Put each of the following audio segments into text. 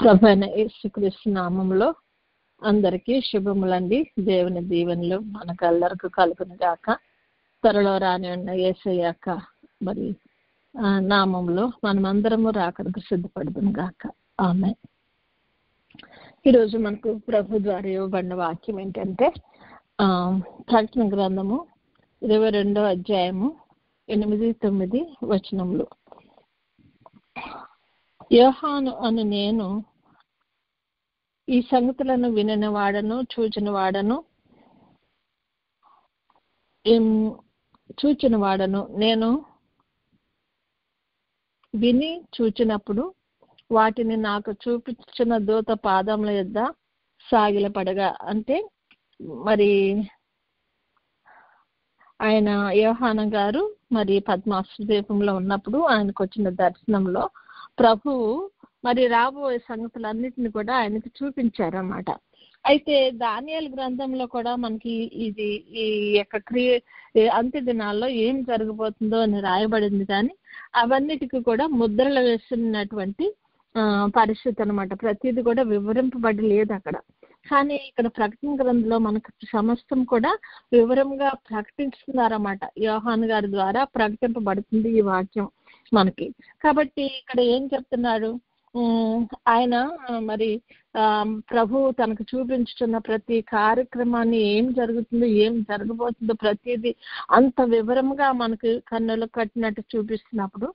ప్రభువైన యేసుక్రీస్తు నామములో అందరికీ శుభములండి. దేవుని దీవెనలు మనకందరికి కలుగును గాక. త్వరలో రాని ఉన్న యేసయ్య యొక్క మరి నామంలో మనమందరము రాకడానికి సిద్ధపడుదును గాక. ఆమేన్. ఈరోజు మనకు ప్రభు ద్వారా ఇవ్వబడిన వాక్యం ఏంటంటే ప్రకటన గ్రంథము 22వ అధ్యాయము 8-9 వచనములు. యోహాను అను నేను ఈ సంగతులను వినిన వాడను చూచిన వాడను. నేను విని చూచినప్పుడు వాటిని నాకు చూపించిన దూత పాదముల యొద్ద సాగిలపడగా, అంటే మరి ఆయన యోహాను గారు మరి పద్మాసు ద్వీపంలో ఉన్నప్పుడు ఆయనకు వచ్చిన దర్శనంలో ప్రభువు మరి రాబోయే సంగతులన్నిటిని కూడా ఆయనకి చూపించారన్నమాట. అయితే దానియేలు గ్రంథంలో కూడా మనకి ఇది ఈ యొక్క అంత్య దినాల్లో ఏం జరగబోతుందో అని రాయబడింది, కానీ అవన్నిటికీ కూడా ముద్రలు వేస్తున్నటువంటి పరిస్థితి అనమాట. ప్రతిది కూడా వివరింపబడి లేదు అక్కడ. కానీ ఇక్కడ ప్రకటన గ్రంథంలో మనకు సమస్తం కూడా వివరంగా ప్రకటిస్తున్నారన్నమాట. యోహాను గారి ద్వారా ప్రకటింపబడుతుంది ఈ వాక్యం మనకి. కాబట్టి ఇక్కడ ఏం చెప్తున్నాడు ఆయన, మరి ప్రభు తనకు చూపించుతున్న ప్రతి కార్యక్రమాన్ని ఏం జరుగుతుందో ఏం జరగబోతుందో ప్రతిదీ అంత వివరంగా మనకు కన్నులు కట్టినట్టు చూపిస్తున్నప్పుడు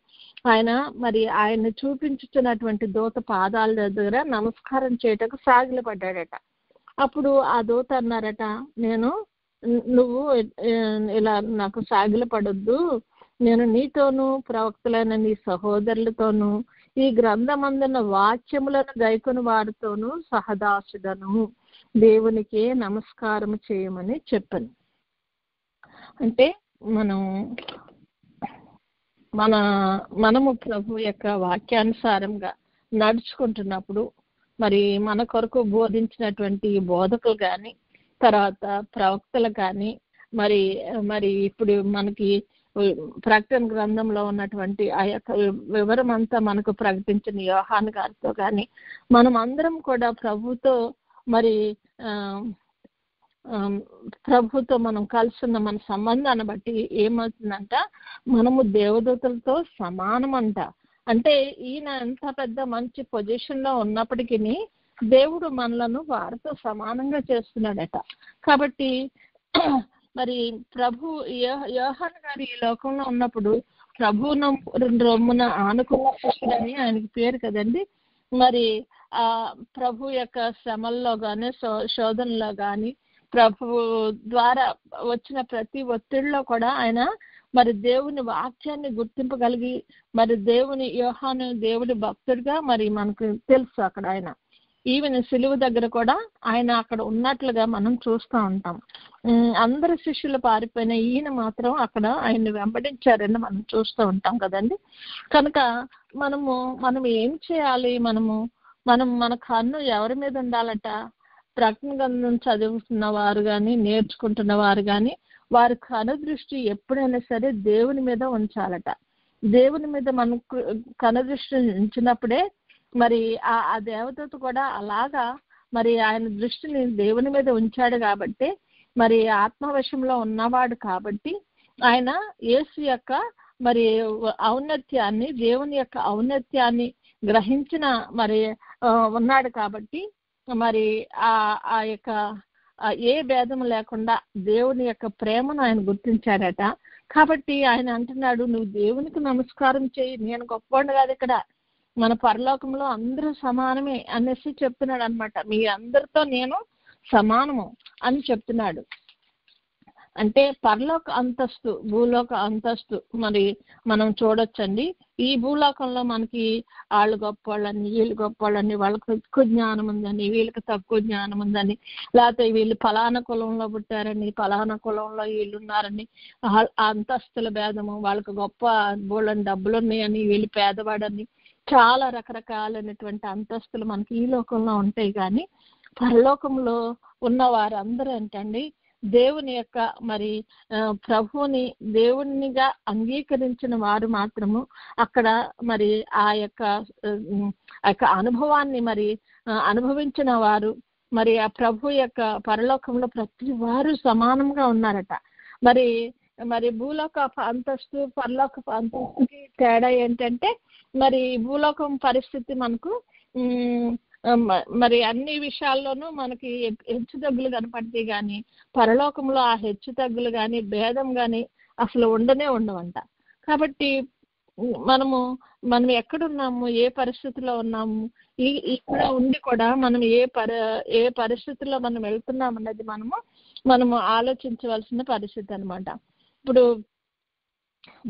ఆయన చూపించుతున్నటువంటి దూత పాదాల దగ్గర నమస్కారం చేయటకు సాగిలపడ్డాడట. అప్పుడు ఆ దూత అన్నారట, నువ్వు ఇలా నాకు సాగిలపడొద్దు, నేను నీతోనూ ప్రవక్తలైన నీ సహోదరులతోనూ ఈ గ్రంథమందున్న వాక్యములను గైకొని వారితోనూ సహదాసుడను, దేవునికే నమస్కారం చేయమని చెప్పాను. అంటే మనము ప్రభు యొక్క వాక్యానుసారంగా నడుచుకుంటున్నప్పుడు మరి మన కొరకు బోధించినటువంటి బోధకులు కానీ, తర్వాత ప్రవక్తలు కానీ, మరి ఇప్పుడు మనకి ప్రకటన గ్రంథంలో ఉన్నటువంటి ఆ యొక్క వివరం అంతా మనకు ప్రకటించిన యోహాను గారితో కానీ మనం అందరం కూడా ప్రభుతో మనం కలుసున్న మన సంబంధాన్ని బట్టి ఏమవుతుందంట, మనము దేవదూతలతో సమానమంట. అంటే ఈయన ఎంత పెద్ద మంచి పొజిషన్లో ఉన్నప్పటికీ దేవుడు మనలను వారితో సమానంగా చేస్తున్నాడట. కాబట్టి మరి ప్రభు యోహాను గారు ఈ లోకంలో ఉన్నప్పుడు ప్రభు రొమ్మున ఆనుకున్న శిష్యుడని ఆయనకి పేరు కదండి. మరి ఆ ప్రభు యొక్క శ్రమల్లో కానీ శోధనలో కానీ ప్రభు ద్వారా వచ్చిన ప్రతి ఒత్తిడిలో కూడా ఆయన మరి దేవుని వాక్యాన్ని గుర్తింపగలిగి మరి యోహాను దేవుడి భక్తుడిగా మరి మనకు తెలుసు. అక్కడ ఆయన ఈవెన్ సిలువ దగ్గర కూడా ఆయన అక్కడ ఉన్నట్లుగా మనం చూస్తూ ఉంటాం. అందరు శిష్యులు పారిపోయిన ఈయన మాత్రం అక్కడ ఆయన్ని వెంబడించారని మనం చూస్తూ ఉంటాం కదండి. కనుక మనం ఏం చేయాలి? మన కన్ను ఎవరి మీద ఉండాలట? ప్రకటన గ్రంథం చదువుతున్న వారు కానీ నేర్చుకుంటున్న వారు కానీ వారి కనుదృష్టి ఎప్పుడైనా సరే దేవుని మీద ఉంచాలట. దేవుని మీద మనం కనుదృష్టి ఉంచినప్పుడే మరి ఆ దేవదూత కూడా అలాగా మరి ఆయన దృష్టిని దేవుని మీద ఉంచాడు కాబట్టి, మరి ఆత్మవశంలో ఉన్నవాడు కాబట్టి ఆయన యేసు యొక్క మరి ఔన్నత్యాన్ని, దేవుని యొక్క ఔన్నత్యాన్ని గ్రహించిన మరి ఉన్నాడు కాబట్టి మరి ఆ యొక్క ఏ భేదం లేకుండా దేవుని యొక్క ప్రేమను ఆయన గుర్తించాడట. కాబట్టి ఆయన అంటున్నాడు, నువ్వు దేవునికి నమస్కారం చేయి, నేను గొప్పవాడిని కాదు, ఇక్కడ మన పరలోకంలో అందరూ సమానమే అనేసి చెప్తున్నాడు అనమాట. మీ అందరితో నేను సమానము అని చెప్తున్నాడు. అంటే పరలోక అంతస్తు, భూలోక అంతస్తు మరి మనం చూడొచ్చండి. ఈ భూలోకంలో మనకి వాళ్ళు గొప్పవాళ్ళని, వీళ్ళు గొప్పవాళ్ళని, వాళ్ళకి ఎక్కువ జ్ఞానం ఉందని, వీళ్ళకి తక్కువ జ్ఞానం ఉందని, లేకపోతే వీళ్ళు ఫలానా కులంలో పుట్టారని, ఫలానా కులంలో వీళ్ళు ఉన్నారని, అంతస్తుల భేదము, వాళ్ళకి గొప్ప బోళ్ళని డబ్బులు ఉన్నాయని, వీళ్ళు పేదవాడని, చాలా రకరకాలైనటువంటి అంతస్తులు మనకి ఈ లోకంలో ఉంటాయి. కానీ పరలోకంలో ఉన్న వారందరూ ఏంటండి, దేవుని యొక్క మరి ప్రభువుని దేవునిగా అంగీకరించిన వారు మాత్రము అక్కడ మరి ఆ యొక్క అనుభవాన్ని మరి అనుభవించిన వారు మరి ఆ ప్రభు యొక్క పరలోకంలో ప్రతి వారు సమానంగా ఉన్నారట. మరి మరి భూలోక అంతస్తు పరలోక అంతస్తుకి తేడా ఏంటంటే మరి భూలోకం పరిస్థితి మనకు మరి అన్ని విషయాల్లోనూ మనకి హెచ్చు తగ్గులు కనపడతాయి, కానీ పరలోకంలో ఆ హెచ్చు తగ్గులు కానీ భేదం కానీ అసలు ఉండవంట. కాబట్టి మనం ఎక్కడున్నాము, ఏ పరిస్థితిలో ఉన్నాము, ఇక్కడ ఉండి కూడా మనం ఏ పరిస్థితుల్లో మనం వెళ్తున్నాం అన్నది మనము ఆలోచించవలసిన పరిస్థితి అనమాట. ఇప్పుడు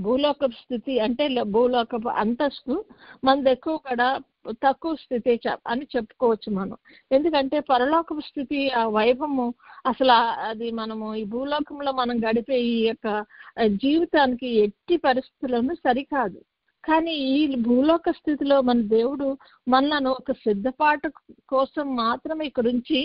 భూలోకపు స్థితి అంటే భూలోకపు అంతస్తు మనది ఎక్కువ కూడా తక్కువ స్థితి అని చెప్పుకోవచ్చు మనం. ఎందుకంటే పరలోకపు స్థితి ఆ వైభవము అసలు అది మనము ఈ భూలోకంలో మనం గడిపే ఈ యొక్క జీవితానికి ఎట్టి పరిస్థితులను సరికాదు. కానీ ఈ భూలోక స్థితిలో మన దేవుడు మనను ఒక సిద్ధపాటు కోసం మాత్రమే ఇక్కడ నుంచి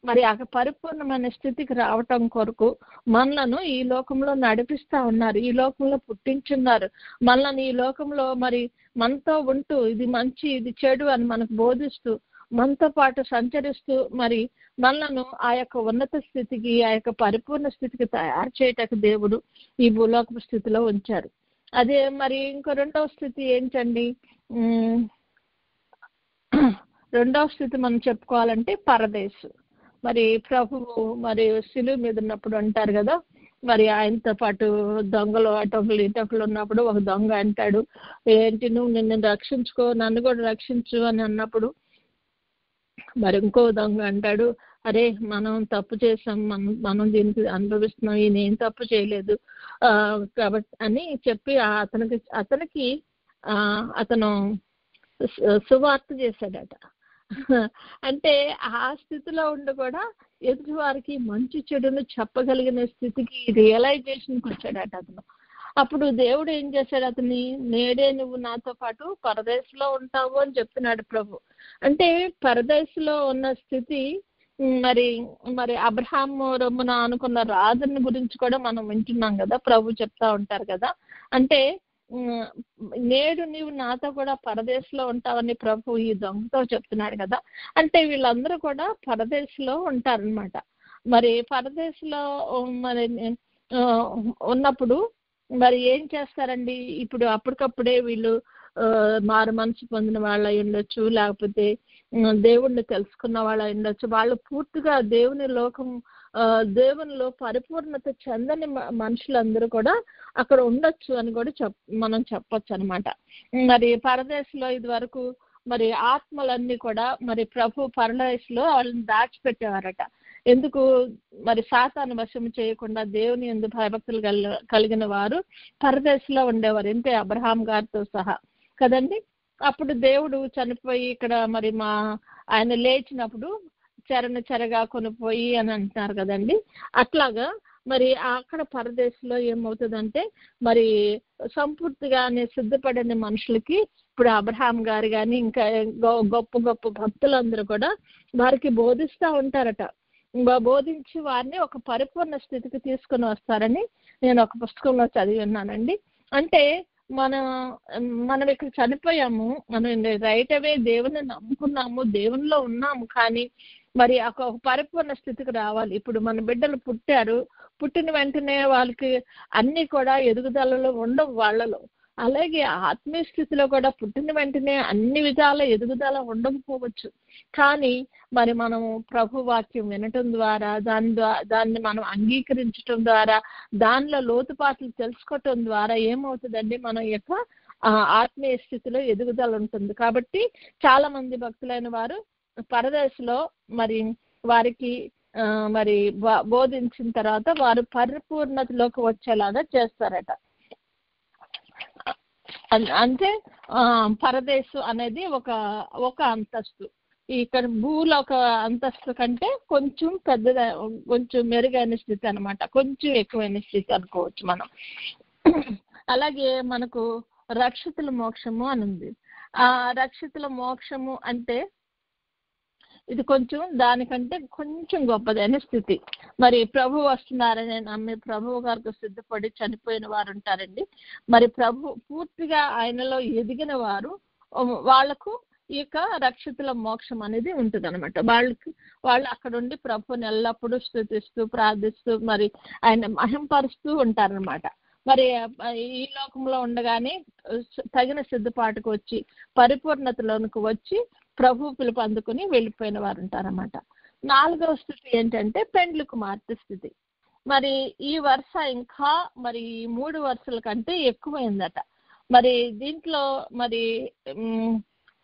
మరి ఆ పరిపూర్ణమైన స్థితికి రావటం కొరకు మనలను ఈ లోకంలో నడిపిస్తా ఉన్నారు, ఈ లోకంలో పుట్టించున్నారు. మనల్ని ఈ లోకంలో మరి మనతో ఉంటూ ఇది మంచి ఇది చెడు అని మనకు బోధిస్తూ మనతో పాటు సంచరిస్తూ మరి మనలను ఆ యొక్క ఉన్నత స్థితికి ఆ యొక్క పరిపూర్ణ స్థితికి తయారు చేయటకు దేవుడు ఈ భూలోక స్థితిలో ఉంచారు. అదే మరి ఇంకో రెండవ స్థితి ఏంటండి? రెండవ స్థితి మనం చెప్పుకోవాలంటే పరదేశు. మరి ప్రభువు మరి శిలువ మీద ఉన్నప్పుడు అంటారు కదా, మరి ఆయనతో పాటు దొంగలు అటొకలు ఇటొకలు ఉన్నప్పుడు ఒక దొంగ అంటాడు, ఏంటి నువ్వు నిన్ను రక్షించుకో, నన్ను కూడా రక్షించు అని అన్నప్పుడు మరి ఇంకో దొంగ అంటాడు, అరే మనం తప్పు చేసాం, మనం దీనికి అనుభవిస్తున్నాం, ఈయన ఏం తప్పు చేయలేదు కాబట్టి అని చెప్పి అతనికి అతను సువార్త చేశాడట. అంటే ఆ స్థితిలో ఉండి కూడా ఎదుటి వారికి మంచి చెడును చెప్పగలిగిన స్థితికి రియలైజేషన్కి వచ్చాడట అతను. అప్పుడు దేవుడు ఏం చేశాడు, అతన్ని నేడే నువ్వు నాతో పాటు పరదేశంలో ఉంటావు అని చెప్తున్నాడు ప్రభు. అంటే పరదేశంలో ఉన్న స్థితి మరి అబ్రహాము రొమ్మున అనుకున్న రాజుని గురించి కూడా మనం వింటున్నాం కదా, ప్రభు చెప్తా ఉంటారు కదా. అంటే నేడు నీవు నాతో కూడా పరదేశంలో ఉంటావని ప్రభు ఈ దొంగతో చెప్తున్నాడు కదా. అంటే వీళ్ళందరూ కూడా పరదేశంలో ఉంటారనమాట. మరి పరదేశంలో మరి ఉన్నప్పుడు మరి ఏం చేస్తారండి, ఇప్పుడు అప్పటికప్పుడే వీళ్ళు మారు మనసు పొందిన వాళ్ళు అయి ఉండొచ్చు, లేకపోతే దేవుణ్ణి తెలుసుకున్న వాళ్ళు అయి ఉండొచ్చు. వాళ్ళు పూర్తిగా దేవునిలో పరిపూర్ణత చెందని మనుషులందరూ కూడా అక్కడ ఉండొచ్చు అని కూడా మనం చెప్పొచ్చు అనమాట. మరి పరదేశంలో ఇది వరకు మరి ఆత్మలన్నీ కూడా మరి ప్రభు పరదేశంలో వాళ్ళని దాచిపెట్టేవారట. ఎందుకు? మరి సాతాను వశం చేయకుండా దేవుని యందు భయభక్తులు కలిగిన వారు పరదేశంలో ఉండేవారు, ఎంతే అబ్రహాం గారితో సహా కదండి. అప్పుడు దేవుడు చనిపోయి ఇక్కడ మరి ఆయన లేచినప్పుడు చెరగా కొనిపోయి అని అంటున్నారు కదండి. అట్లాగా మరి అక్కడ పరదేశంలో ఏమవుతుందంటే మరి సంపూర్తిగా సిద్ధపడిన మనుషులకి ఇప్పుడు అబ్రహాం గారు కానీ ఇంకా గొప్ప గొప్ప భక్తులందరూ కూడా వారికి బోధిస్తూ ఉంటారట. బోధించి వారిని ఒక పరిపూర్ణ స్థితికి తీసుకుని వస్తారని నేను ఒక పుస్తకంలో చదివి ఉన్నానండి. అంటే మనం ఇక్కడ చనిపోయాము, మనం రైట్ అవే దేవుని నమ్ముకున్నాము, దేవునిలో ఉన్నాము, కానీ మరి ఒక పరిపూర్ణ స్థితికి రావాలి. ఇప్పుడు మన బిడ్డలు పుట్టిన వెంటనే వాళ్ళకి అన్నీ కూడా ఎదుగుదలలో ఉండవు వాళ్ళలో. అలాగే ఆత్మీయ స్థితిలో కూడా పుట్టిన వెంటనే అన్ని విధాల ఎదుగుదల ఉండకపోవచ్చు. కానీ మరి మనము ప్రభు వాక్యం వినటం ద్వారా దాన్ని మనం అంగీకరించటం ద్వారా దానిలో లోతుపాట్లు తెలుసుకోవటం ద్వారా ఏమవుతుందండి, మన యొక్క ఆత్మీయ స్థితిలో ఎదుగుదల ఉంటుంది. కాబట్టి చాలా మంది భక్తులైన వారు పరదేశంలో మరి వారికి మరి బోధించిన తర్వాత వారు పరిపూర్ణతలోకి వచ్చేలాగా చేస్తారట. అంటే పరదేశం అనేది ఒక అంతస్తు. ఇక్కడ భూలోక అంతస్తు కంటే కొంచెం కొంచెం మెరుగైన స్థితి అనమాట, కొంచెం ఎక్కువైన స్థితి అనుకోవచ్చు మనం. అలాగే మనకు రక్షితుల మోక్షము అని ఉంది. ఆ రక్షితుల మోక్షము అంటే ఇది కొంచెం దానికంటే కొంచెం గొప్పదైన స్థితి. మరి ప్రభు వస్తున్నారని నమ్మి ప్రభువు గారికి సిద్ధపడి చనిపోయిన వారు ఉంటారండి. మరి ప్రభు పూర్తిగా ఆయనలో ఎదిగిన వారు వాళ్లకు ఈ యొక్క రక్షితుల మోక్షం అనేది ఉంటుంది అనమాట. వాళ్ళు అక్కడ ఉండి ప్రభుని ఎల్లప్పుడూ స్తుతిస్తూ ప్రార్థిస్తూ మరి ఆయన మహింపరుస్తూ ఉంటారనమాట. మరి ఈ లోకంలో ఉండగానే తగిన సిద్ధపాటుకు వచ్చి పరిపూర్ణతలోనికి వచ్చి ప్రభు పిలుపు అందుకుని వెళ్ళిపోయిన వారు ఉంటారన్నమాట. 4వ స్థితి ఏంటంటే పెండ్లి కుమార్తె స్థితి. మరి ఈ వరుస ఇంకా మరి 3 వరుసల కంటే ఎక్కువైందట. మరి దీంట్లో మరి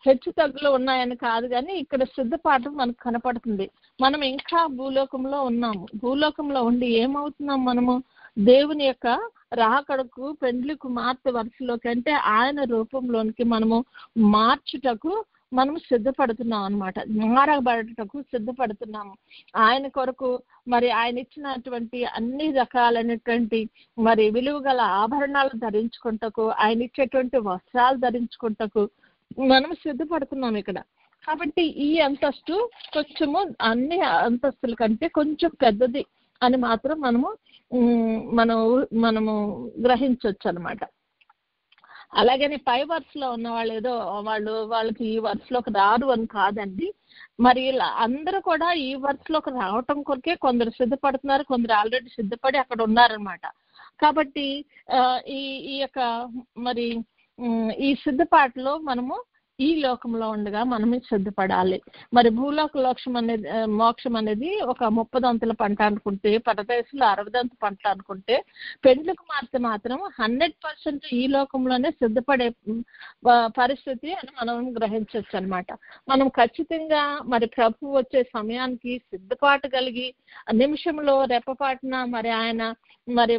హెచ్చు తగ్గులు ఉన్నాయని కాదు, కానీ ఇక్కడ సిద్ధపాటు మనకు కనపడుతుంది. మనం ఇంకా భూలోకంలో ఉన్నాము. భూలోకంలో ఉండి ఏమవుతున్నాం మనము? దేవుని యొక్క రాకడకు పెండ్లి కుమార్తె వరుసలోకి అంటే ఆయన రూపంలోనికి మనము మార్చుటకు మనము సిద్ధపడుతున్నాం అనమాట. మారబడటకు సిద్ధపడుతున్నాము. ఆయన కొరకు మరి ఆయన ఇచ్చినటువంటి అన్ని రకాలైనటువంటి మరి విలువగల ఆభరణాలు ధరించుకుంటకు, ఆయన ఇచ్చేటువంటి వస్త్రాలు ధరించుకుంటకు మనం సిద్ధపడుతున్నాం ఇక్కడ. కాబట్టి ఈ అంతస్తు కొంచెము అన్ని అంతస్తుల కంటే కొంచెం పెద్దది అని మాత్రం మనము గ్రహించవచ్చు అనమాట. అలాగని పై వరుసలో ఉన్న వాళ్ళు ఏదో వాళ్ళకి ఈ వరుసలోకి రారు అని కాదండి. మరి అందరూ కూడా ఈ వరుసలోకి రావటం కొరకే కొందరు సిద్ధపడుతున్నారు, కొందరు ఆల్రెడీ సిద్ధపడి అక్కడ ఉన్నారనమాట. కాబట్టి ఈ యొక్క మరి ఈ సిద్ధపాటులో మనము ఈ లోకంలో ఉండగా మనమే సిద్ధపడాలి. మరి భూలోక మోక్షం అనేది ఒక 30 పంట అనుకుంటే, పరదేశంలో 60 పంట అనుకుంటే, పెండ్లి కుమార్తె మాత్రం 100% ఈ లోకంలోనే సిద్ధపడే పరిస్థితి అని మనం గ్రహించవచ్చు అనమాట. మనం ఖచ్చితంగా మరి ప్రభు వచ్చే సమయానికి సిద్ధపాటు కలిగి నిమిషంలో రెప్పపాటున మరి ఆయన మరి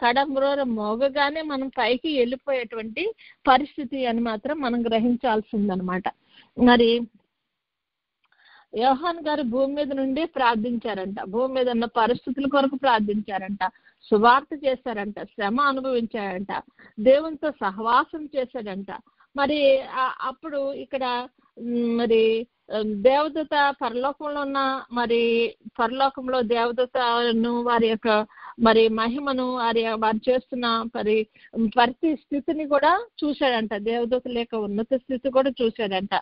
కడమ్రోర మోగగానే మనం పైకి వెళ్ళిపోయేటువంటి పరిస్థితి అని మాత్రం మనం గ్రహించాల్సిందనమాట. మరి యోహాన్ గారు భూమి మీద నుండి ప్రార్థించారంట. భూమి మీద ఉన్న పరిస్థితుల కొరకు ప్రార్థించారంట, సువార్త చేశారంట, శ్రమ అనుభవించారంట, దేవునితో సహవాసం చేశాడంట. మరి అప్పుడు ఇక్కడ మరి దేవదూత పరలోకంలో ఉన్న మరి పరలోకంలో దేవదూతను వారి యొక్క మరి మహిమను వారు చేస్తున్న ప్రతి స్థితిని కూడా చూశాడంట. దేవదూతల యొక్క ఉన్నత స్థితి కూడా చూశాడంట.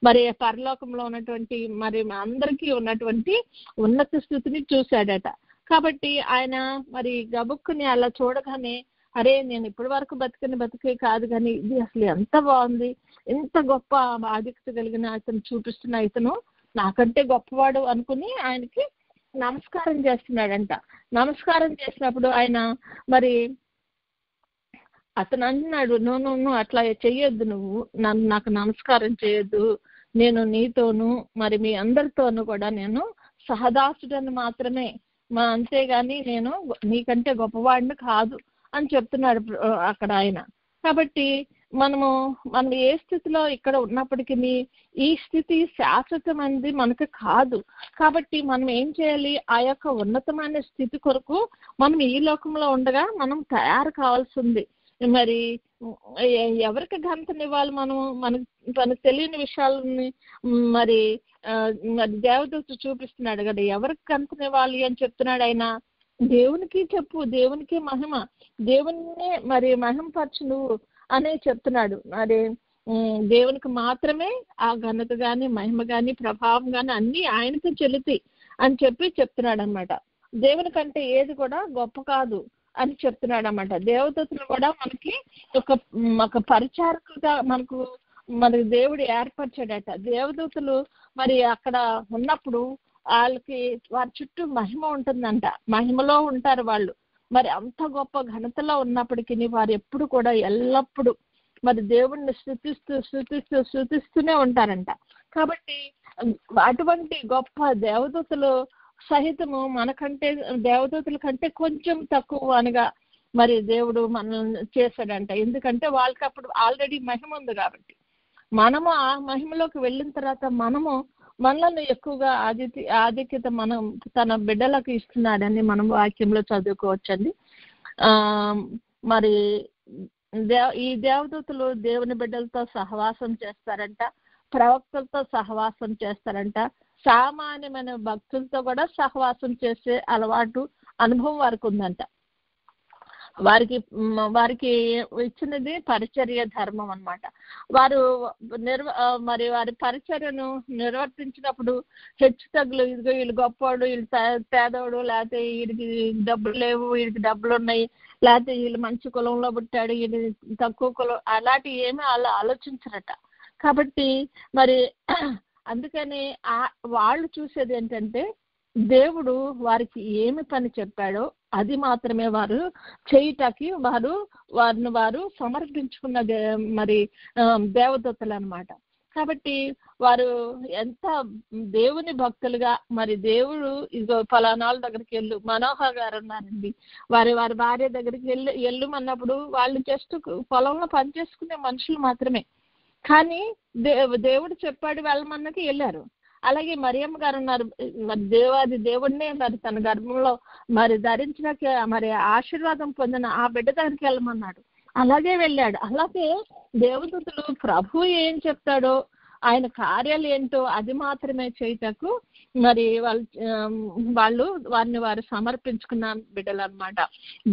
మరి పరలోకంలో ఉన్నటువంటి మరి అందరికీ ఉన్నటువంటి ఉన్నత స్థితిని చూశాడట. కాబట్టి ఆయన మరి గబుక్కుని అలా చూడగానే, అరే నేను ఇప్పటి వరకు బతికే కాదు, కానీ ఇది అసలు ఎంత బాగుంది, ఎంత గొప్ప బాధ్యత కలిగిన అతను చూపిస్తున్న ఇతను నాకంటే గొప్పవాడు అనుకుని ఆయనకి నమస్కారం చేస్తున్నాడంట. నమస్కారం చేసినప్పుడు ఆయన మరి అతను అంటున్నాడు, నువ్వు అట్లా చెయ్యొద్దు, నువ్వు నాకు నమస్కారం చేయొద్దు, నేను నీతోను మరి మీ అందరితోనూ కూడా నేను సహదాసుడని మాత్రమే, అంతేగాని నేను నీకంటే గొప్పవాడిని కాదు అని చెప్తున్నాడు అక్కడ ఆయన. కాబట్టి మనం ఏ స్థితిలో ఇక్కడ ఉన్నప్పటికీ ఈ స్థితి శాశ్వతమైనది మనకు కాదు. కాబట్టి మనం ఏం చేయాలి? ఆ యొక్క ఉన్నతమైన స్థితి కొరకు మనం ఈ లోకంలో ఉండగా మనం తయారు కావాల్సి ఉంది. మరి ఎవరికి ఘనతనివ్వాలి? మనకు తెలియని విషయాలని మరి దేవదూత చూపిస్తున్నాడు కదా, ఎవరికి ఘనతనివ్వాలి అని చెప్తున్నాడు ఆయన. దేవునికి చెప్పు, దేవునికి మహిమ, దేవునినే మరి మహిమపరచు నువ్వు అనే చెప్తున్నాడు. మరి దేవునికి మాత్రమే ఆ ఘనత కానీ మహిమ కానీ ప్రభావం కానీ అన్నీ ఆయనకి చెల్లుతాయి అని చెప్తున్నాడు అనమాట. దేవుని కంటే ఏది కూడా గొప్ప కాదు అని చెప్తున్నాడు అనమాట. దేవదూతలు కూడా మనకి ఒక పరిచారకులుగా మనకి దేవుడు ఏర్పరిచాడట. దేవదూతలు మరి అక్కడ ఉన్నప్పుడు వాళ్ళకి వారి చుట్టూ మహిమ ఉంటుందంట, మహిమలో ఉంటారు వాళ్ళు. మరి అంత గొప్ప ఘనతలో ఉన్నప్పటికీ వారు ఎప్పుడు కూడా ఎల్లప్పుడూ మరి దేవుణ్ణి స్తుతిస్తూనే ఉంటారంట. కాబట్టి అటువంటి గొప్ప దేవదూతలు సహితము మనకంటే దేవదూతల కంటే కొంచెం తక్కువ అనగా మరి దేవుడు మనల్ని చేశాడంట. ఎందుకంటే వాళ్ళకి అప్పుడు ఆల్రెడీ మహిమ ఉంది కాబట్టి. మనము ఆ మహిమలోకి వెళ్ళిన తర్వాత మనల్ని ఎక్కువగా ఆధిక్యత మనం తన బిడ్డలకు ఇస్తున్నాడని మనం వాక్యంలో చదువుకోవచ్చండి. మరి ఈ దేవదూతలు దేవుని బిడ్డలతో సహవాసం చేస్తారంట, ప్రవక్తలతో సహవాసం చేస్తారంట, సామాన్యమైన భక్తులతో కూడా సహవాసం చేసే అలవాటు అనుభవం వారికి ఉందంట. వారికి ఇచ్చినది పరిచర్య ధర్మం అన్నమాట. వారు మరి వారి పరిచర్యను నిర్వర్తించినప్పుడు హెచ్చు తగ్గులు, ఇదిగో వీళ్ళు గొప్పవాడు, వీళ్ళు పేదవాడు, లేకపోతే వీడికి డబ్బులు లేవు, వీడికి డబ్బులు ఉన్నాయి, లేకపోతే వీళ్ళు మంచి కులంలో పుట్టాడు, వీళ్ళు తక్కువ కులం, అలాంటివి ఏమీ ఆలోచించరట. కాబట్టి మరి అందుకని వాళ్ళు చూసేది ఏంటంటే దేవుడు వారికి ఏమి పని చెప్పాడో అది మాత్రమే వారు చేయటానికి వారు సమర్పించుకున్న మరి దేవదూతలు అన్నమాట. కాబట్టి వారు ఎంత దేవుని భక్తులుగా, మరి దేవుడు ఇదిగో ఫలానాల దగ్గరికి వెళ్ళు, మనోహర్ గారు ఉన్నారండి, వారి భార్య దగ్గరికి వెళ్ళమన్నప్పుడు వాళ్ళు జస్ట్ పొలంలో పనిచేసుకునే మనుషులు మాత్రమే, కానీ దేవుడు చెప్పాడు వెళ్ళమన్నకి వెళ్ళారు. అలాగే మరియమ్మ గారు ఉన్నారు, మరి దేవాది దేవుడినే మరి తన గర్భంలో మరి ధరించినాక మరి ఆశీర్వాదం పొందిన ఆ బిడ్డ దగ్గరికి వెళ్ళమన్నాడు, అలాగే వెళ్ళాడు. అలాగే దేవదూతలు ప్రభు ఏం చెప్తాడో, ఆయన కార్యాలు ఏంటో అది మాత్రమే చేయటకు మరి వారు సమర్పించుకున్న బిడ్డలు అన్నమాట.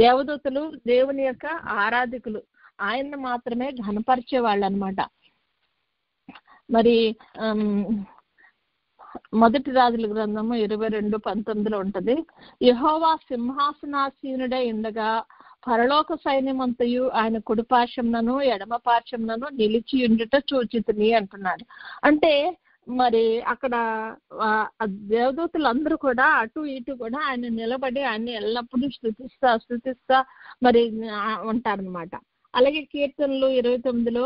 దేవదూతలు దేవుని యొక్క ఆరాధికులు, ఆయన్ని మాత్రమే ఘనపరిచే వాళ్ళు అన్నమాట. మరి మొదటి రాజుల గ్రంథము 22:19 ఉంటది. యెహోవా సింహాసనాసీనుడై ఉండగా పరలోక సైన్యమంతయు ఆయన కుడిపార్శ్వమునను ఎడమ పార్శ్వమునను నిలిచి ఉండుట చూచితిని అంటున్నాడు. అంటే మరి అక్కడ దేవదూతలందరూ కూడా అటు ఇటు కూడా ఆయన నిలబడి ఆయన ఎల్లప్పుడూ స్తుతిస్తా మరి ఉంటారనమాట. అలాగే కీర్తనలు 29లో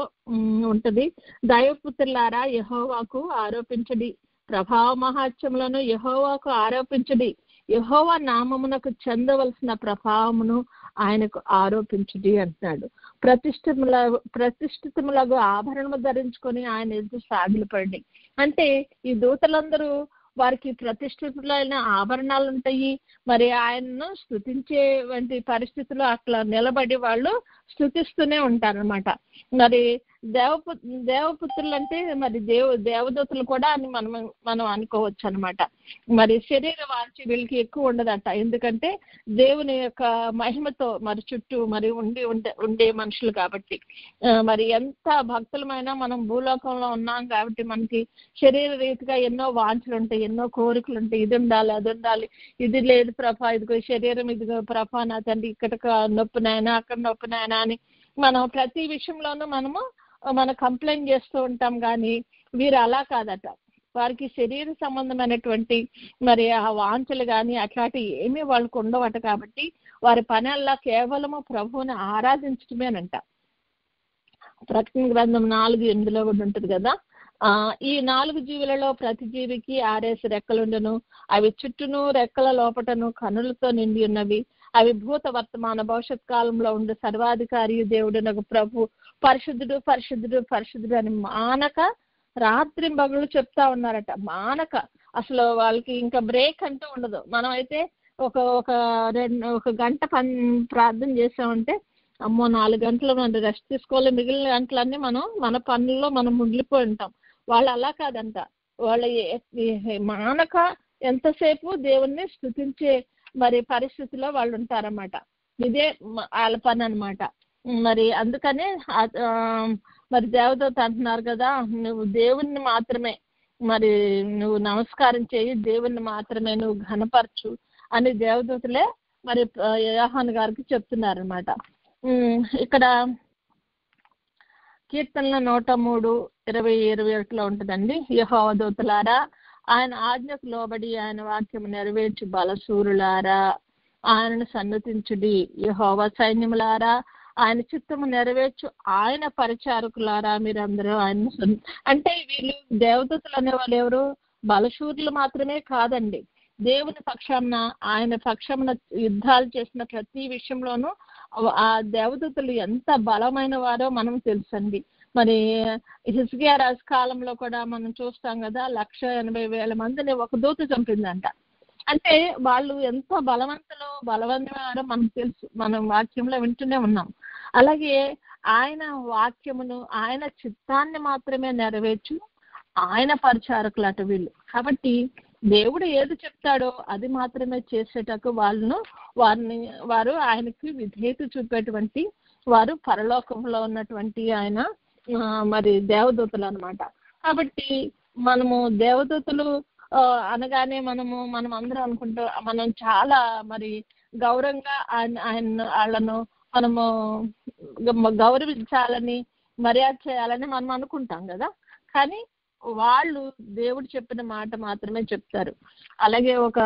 ఉంటది, దైవపుత్రులారా యెహోవాకు ఆరోపించడి, ప్రభావ మహాత్యములను యెహోవాకు ఆరోపించడి, యెహోవా నామమునకు చెందవలసిన ప్రభావమును ఆయనకు ఆరోపించడి అంటున్నాడు. ప్రతిష్ఠితములకు ఆభరణము ధరించుకొని ఆయన ఎదుట సాగిలపడి. అంటే ఈ దూతలందరూ వారికి ప్రతిష్ఠితులైన ఆభరణాలు ఉంటాయి, మరి ఆయనను స్తుతించే వంటి పరిస్థితుల్లో అట్లా నిలబడి వాళ్ళు స్తుతిస్తూనే ఉంటారనమాట. మరి దేవపుత్రులు అంటే మరి దేవదూతలు కూడా అని మనం అనుకోవచ్చు అనమాట. మరి శరీర వాంఛ వీళ్ళకి ఎక్కువ ఉండదట, ఎందుకంటే దేవుని యొక్క మహిమతో మరి చుట్టూ మరి ఉండే మనుషులు కాబట్టి. మరి ఎంత భక్తులమైనా మనం భూలోకంలో ఉన్నాం కాబట్టి మనకి శరీర రీతిగా ఎన్నో వాంఛలు ఉంటాయి, ఎన్నో కోరికలు ఉంటాయి, ఇది ఉండాలి, అది ఉండాలి, ఇది లేదు ప్రభా, ఇదిగో శరీరం, ఇదిగో ప్రభా నా తండ్రి, ఇక్కడ నొప్పినాయనా అక్కడ నొప్పినాయనా అని మనం ప్రతి విషయంలోనూ మనం కంప్లైంట్ చేస్తూ ఉంటాం. కానీ వీరు అలా కాదట, వారికి శరీర సంబంధమైనటువంటి మరి ఆ వాంఛలు కానీ అట్లాంటి ఏమీ వాళ్ళకు ఉండవట. కాబట్టి వారి పని అలా కేవలము ప్రభువుని ఆరాధించడమేనంట. ప్రకటన గ్రంథం 4:8 కూడా ఉంటుంది కదా, ఈ 4 జీవులలో ప్రతి జీవికి 6 రెక్కలుండును, అవి చుట్టూను రెక్కల లోపటను కనులతో నిండి ఉన్నవి, అవి భూత వర్తమాన భవిష్యత్ కాలంలో ఉండే సర్వాధికారి దేవుడు నాకు ప్రభు పరిశుద్ధుడు పరిశుద్ధుడు పరిశుద్ధుడు అని మానక రాత్రి పగలు చెప్తా ఉన్నారట. మానక అసలు వాళ్ళకి ఇంకా బ్రేక్ అంటూ ఉండదు. మనం అయితే ఒక గంట ప్రార్థన చేసామంటే అమ్మో 4 గంటలు మనం రెస్ట్ తీసుకోవాలి, మిగిలిన గంటలన్నీ మన పనుల్లో మనం ముగిలిపోయి ఉంటాం. వాళ్ళు అలా కాదంట, వాళ్ళ మానక ఎంతసేపు దేవుణ్ణి స్తుతించే మరి పరిస్థితిలో వాళ్ళు ఉంటారన్నమాట. ఇదే వాళ్ళ పని అనమాట. మరి అందుకనే మరి దేవదూత అంటున్నారు కదా, నువ్వు దేవుణ్ణి మాత్రమే మరి నువ్వు నమస్కారం చేయి, దేవుణ్ణి మాత్రమే నువ్వు ఘనపరచు అని దేవదూతలే మరి యోహాను గారికి చెప్తున్నారనమాట. ఇక్కడ కీర్తనలో 103:20-21 ఉంటుందండి. యెహోవా దూతలారా ఆయన ఆజ్ఞకు లోబడి ఆయన వాక్యము నెరవేర్చు బలశూరులారా ఆయనను సన్నతించుడి, యెహోవా సైన్యములారా ఆయన చిత్తము నెరవేర్చు ఆయన పరిచారకులారా మీరందరూ ఆయన. అంటే వీళ్ళు దేవదూతలు అనేవాళ్ళు ఎవరు? బలశూరులు మాత్రమే కాదండి, దేవుని పక్షాన ఆయన పక్షాన యుద్ధాలు చేసిన ప్రతి విషయంలోనూ ఆ దేవదూతలు ఎంత బలమైన వారో మనం తెలుసండి. మరి హిజ్కియా రాజు కాలంలో కూడా మనం చూస్తాం కదా, 180,000 మందిని ఒక దూత చంపిందంట. అంటే వాళ్ళు ఎంత బలవంతవారో మనకు తెలుసు, మనం వాక్యంలో వింటూనే ఉన్నాం. అలాగే ఆయన వాక్యమును ఆయన చిత్తాన్ని మాత్రమే నెరవేర్చు ఆయన పరిచారకులు అటు వీళ్ళు. కాబట్టి దేవుడు ఏది చెప్తాడో అది మాత్రమే చేసేటకు వారు ఆయనకి విధేయత చూపేటువంటి వారు పరలోకంలో ఉన్నటువంటి ఆయన మరి దేవదూతలు అన్నమాట. కాబట్టి మనము దేవదూతలు అనగానే మనం అందరం అనుకుంటాం, మనం చాలా మరి గౌరవంగా వాళ్ళను మనము గౌరవించాలని మర్యాద చేయాలని మనం అనుకుంటాం కదా. కానీ వాళ్ళు దేవుడు చెప్పిన మాట మాత్రమే చెప్తారు. అలాగే ఒక